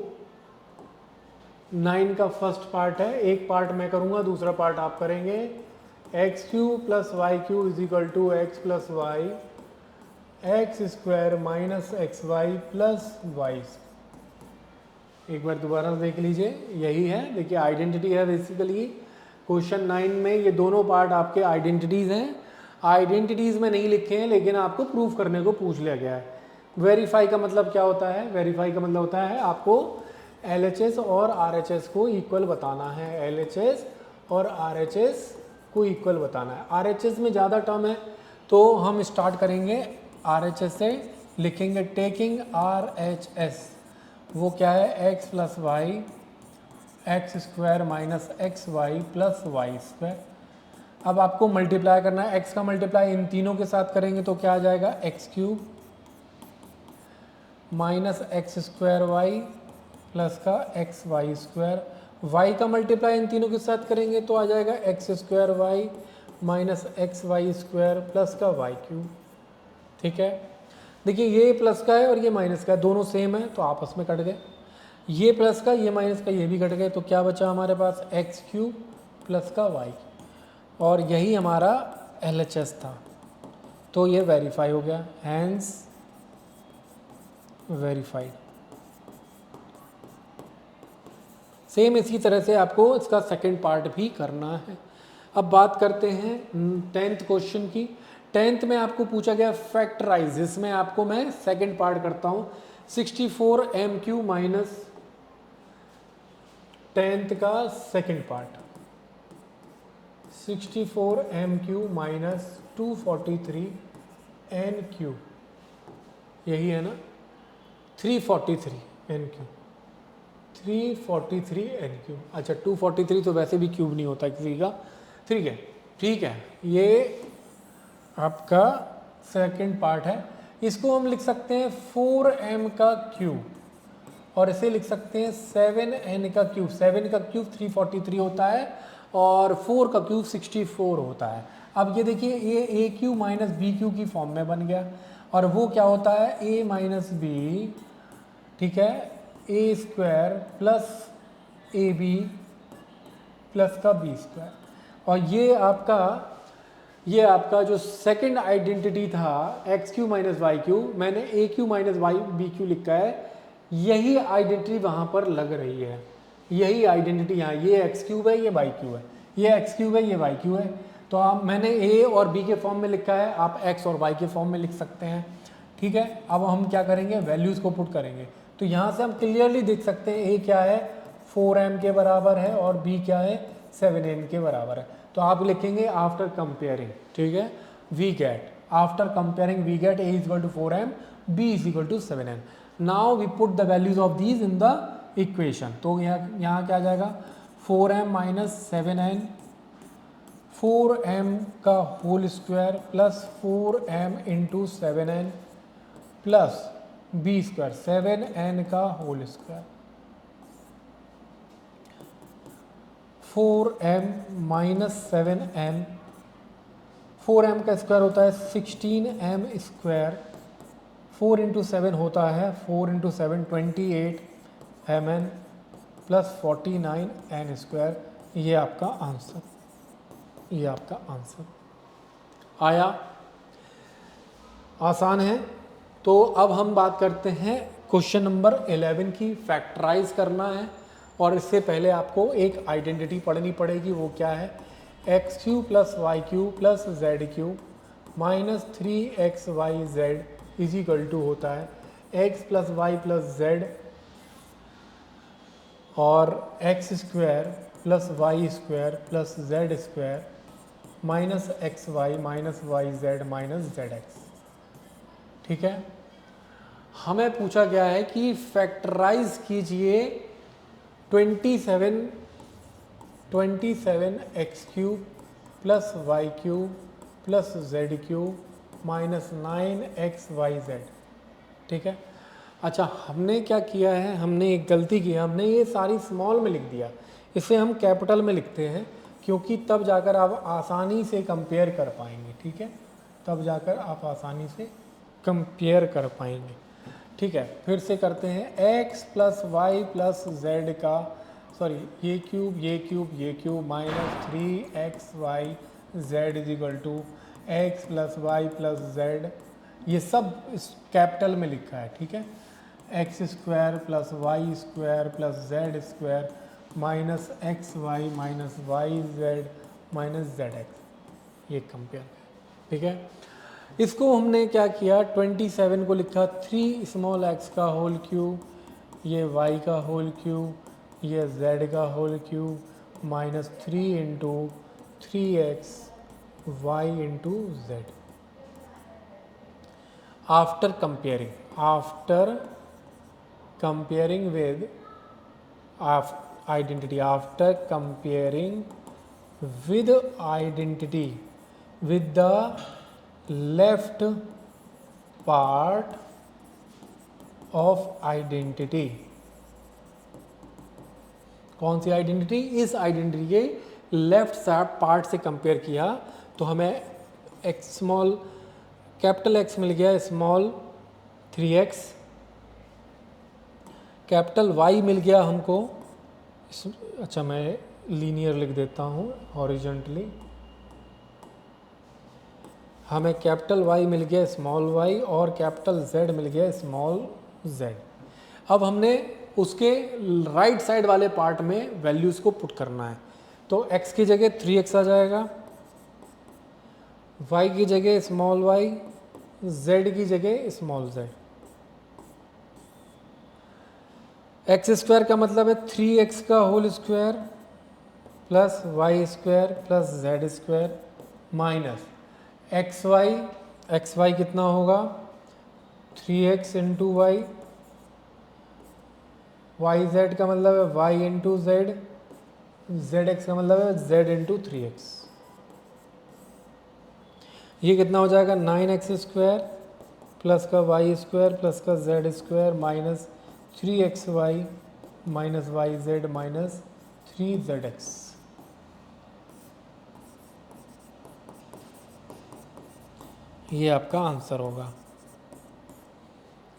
9 का फर्स्ट पार्ट है, एक पार्ट मैं करूँगा, दूसरा पार्ट आप करेंगे। x³ plus y³ is equal to x plus y x² minus xy plus y. एक बार दोबारा देख लीजिए, यही है, देखिए आइडेंटिटी है बेसिकली। क्वेश्चन 9 में ये दोनों पार्ट आपके आइडेंटिटीज़ हैं। आइडेंटिटीज़ में नहीं लिखे हैं लेकिन आपको प्रूफ करने को पूछ लिया गया है। वेरीफाई का मतलब क्या होता है? वेरीफाई का मतलब होता है आपको LHS और RHS को इक्वल बताना है। LHS और RHS को इक्वल बताना है। RHS में ज़्यादा टर्म है तो हम स्टार्ट करेंगे RHS से, लिखेंगे टेकिंग RHS। वो क्या है? x plus y x² minus xy plus y²। अब आपको मल्टीप्लाई करना है, x का मल्टीप्लाई इन तीनों के साथ करेंगे तो क्या आ जाएगा? x³ minus x² y plus का xy²। y का मल्टीप्लाई इन तीनों के साथ करेंगे तो आ जाएगा x² y minus xy² plus का y³, ठीक है। देखिए ये प्लस का है और ये माइनस का है, दोनों सेम है तो आपस में कट गए। ये प्लस का, ये माइनस का, ये भी कट गए, तो क्या बचा हमारे पास? x³ प्लस का y, और यही हमारा LHS था, तो ये वेरीफाई हो गया, हैंस वेरीफाइड। सेम इसी तरह से आपको इसका सेकंड पार्ट भी करना है। अब बात करते हैं 10th क्वेश्चन की। 10th में आपको पूछा गया फैक्टराइज, इसमें आपको मैं सेकंड पार्ट करता हूँ। 64m³ माइनस 10th का second part, 64m³ minus 243n³, यही है ना? 343n³, 343n³। अच्छा 243 तो वैसे भी क्यूब नहीं होता किसी का, ठीक है, ठीक है। ये आपका सेकंड पार्ट है। इसको हम लिख सकते हैं 4m का क्यूब और इसे लिख सकते हैं 7n का क्यूब। 7 का क्यूब 343 होता है और 4 का क्यूब 64 होता है। अब ये देखिए, ये AQ माइनस BQ की फॉर्म में बन गया, और वो क्या होता है? A माइनस बी, ठीक है, A² प्लस AB प्लस का B²। और ये आपका जो सेकंड आइडेंटिटी था x³ माइनस y³, मैंने AQ माइनस BQ लिखा है, यही आइडेंटिटी वहाँ पर लग रही है। यही आइडेंटिटी यहाँ, ये x³ है, ये y³ है, ये x³ है, ये y³ है। तो आप, मैंने a और b के फॉर्म में लिखा है, आप x और y के फॉर्म में लिख सकते हैं, ठीक है। अब हम क्या करेंगे? वैल्यूज़ को पुट करेंगे। तो यहाँ से हम क्लियरली देख सकते हैं a क्या है? 4m के बराबर है और b क्या है? 7n के बराबर है। तो आप लिखेंगे आफ्टर कंपेयरिंग, ठीक है, we get, after comparing we get a is equal to 4m, b is equal to 7n। Now we put the values of these in the equation. तो यहाँ क्या आ जाएगा 4m माइनस 7n 4m का whole square plus 4m into 7n plus b square 7n का whole square 4m minus 7n 4m का स्क्वायर होता है 16m स्क्वायर 4 इंटू 7 होता है 4 into 7 28 mn plus 49n square. ये आपका आंसर आया। आसान है। तो अब हम बात करते हैं क्वेश्चन नंबर 11 की। फैक्टराइज करना है और इससे पहले आपको एक आइडेंटिटी पढ़नी पड़ेगी। वो क्या है, x cube plus y cube plus z cube minus 3xyz is equal to होता है x plus y plus z और x square plus y square plus z square minus x y minus y z minus z x. ठीक है, हमें पूछा गया है कि फैक्टराइज कीजिए 27 x cube plus y cube plus z cube minus 9xyz। ठीक है, अच्छा हमने क्या किया है, हमने एक गलती की है, हमने ये सारी स्मॉल में लिख दिया। इसे हम कैपिटल में लिखते हैं क्योंकि तब जाकर आप आसानी से कंपेयर कर पाएंगे। ठीक है, तब जाकर आप आसानी से कंपेयर कर पाएंगे। ठीक है, फिर से करते हैं x plus y plus z का सॉरी ये cube minus 3xyz is equal to x plus y plus z. ये सब इस कैपिटल में लिखा है। ठीक है, x square plus y square plus z square minus x y minus y z minus z x, ये कंपेयर। ठीक है, इसको हमने क्या किया 27 को लिखा 3 स्मॉल एक्स का होल क्यूब, ये वाई का होल क्यूब, ये जेड का whole cube minus 3 into 3x y into z. After comparing with identity after comparing with identity with the left part of identity। कौन सी आइडेंटिटी, इस आइडेंटिटी के लेफ्ट साइड पार्ट से कंपेयर किया तो हमें एक्स स्मॉल कैपिटल एक्स मिल गया, स्मॉल 3x, कैपिटल वाई मिल गया हमको। अच्छा मैं लीनियर लिख देता हूँ हॉरिजॉन्टली। हमें कैपिटल वाई मिल गया स्मॉल वाई और कैपिटल जेड मिल गया स्मॉल जेड। अब हमने उसके राइट साइड वाले पार्ट में वैल्यूज़ को पुट करना है। तो x की जगह 3x आ जाएगा, y की जगह स्मॉल वाई, z की जगह स्मॉल जेड। एक्स स्क्वायर का मतलब है 3x का whole square plus y square plus z square minus x y कितना होगा 3x into Y, Y Z का मतलब है y into z, z x का मतलब है जेड इंटू 3x। ये कितना हो जाएगा 9x स्क्वायर प्लस का वाई स्क्वायर प्लस का z square minus 3xy minus y z minus 3zx। ये आपका आंसर होगा,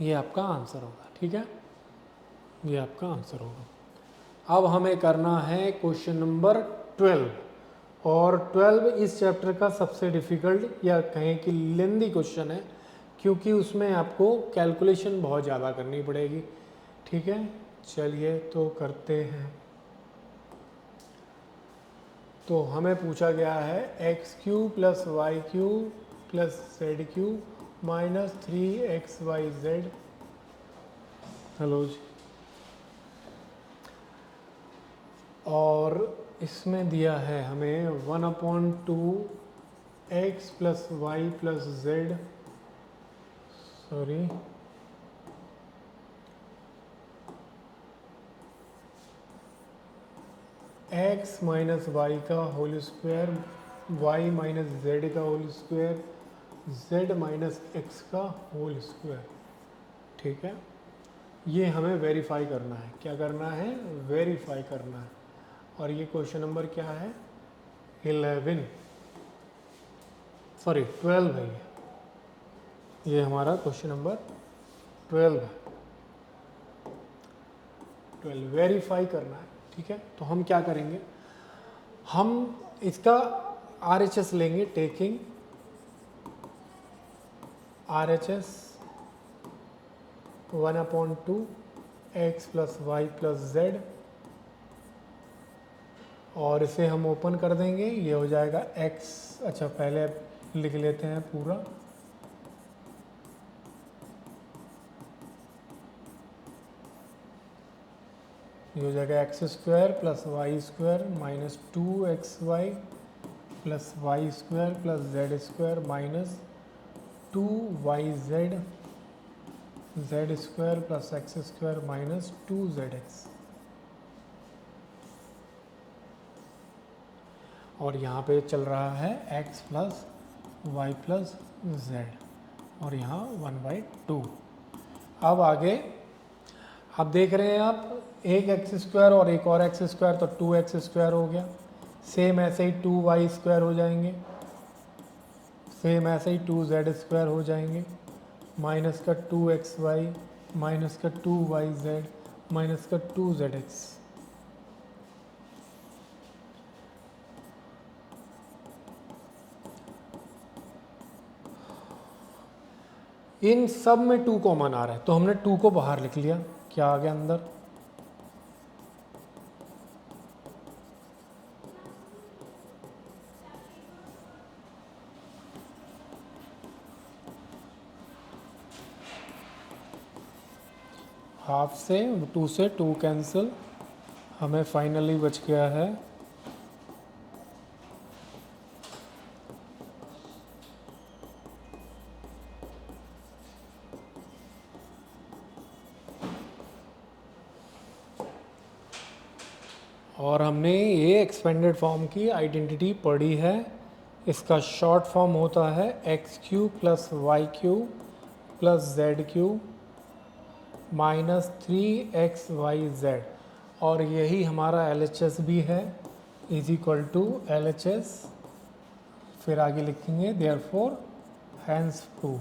ये आपका आंसर होगा। ठीक है, ये आपका आंसर होगा। अब हमें करना है क्वेश्चन नंबर 12 और 12 इस चैप्टर का सबसे डिफ़िकल्ट या कहें कि लेंदी क्वेश्चन है क्योंकि उसमें आपको कैलकुलेशन बहुत ज़्यादा करनी पड़ेगी। ठीक है, चलिए तो करते हैं। तो हमें पूछा गया है x cube plus y cube plus z cube minus 3xyz। Hello जी, और इसमें दिया है हमें 1/2 x plus y plus z x minus y का whole square, y minus z का whole square, z minus x का होल स्क्वायर। ठीक है, ये हमें वेरीफाई करना है। क्या करना है? वेरीफाई करना है। और ये क्वेश्चन नंबर क्या है? 12 है ये हमारा क्वेश्चन नंबर 12 है। 12 वेरीफाई करना है। ठीक है, तो हम क्या करेंगे, हम इसका RHS लेंगे, taking RHS 1/2 x plus y plus z, और इसे हम ओपन कर देंगे, ये हो जाएगा x। अच्छा, पहले लिख लेते हैं पूरा। ये हो जाएगा x square plus y square minus 2xy plus y square plus z square minus 2yz z square plus x square minus 2zx। और यहाँ पे चल रहा है x plus y plus z, और यहाँ 1/2। अब आगे आप देख रहे हैं, आप एक एक्स स्क्वायर और एक और एक्स स्क्वायर, तो 2x स्क्वायर हो गया। सेम ऐसे ही 2y स्क्वायर हो जाएंगे, सेम ऐसे ही 2z स्क्वायर हो जाएंगे, माइनस का 2xy माइनस का 2yz माइनस का 2zx। इन सब में 2 कॉमन आ रहा है, तो हमने 2 को बाहर लिख लिया। क्या आ गया अंदर? हाफ से 2 से 2 कैंसिल, हमें फाइनली बच गया है और हमने ये एक्सपेंडेड फॉर्म की आइडेंटिटी पढ़ी है। इसका शॉर्ट फॉर्म होता है x³ plus y³ plus z³ minus 3xyz, और यही हमारा LHS भी है, इज इक्वल टू LHS। फिर आगे लिखेंगे देयरफॉर हैंस प्रूव।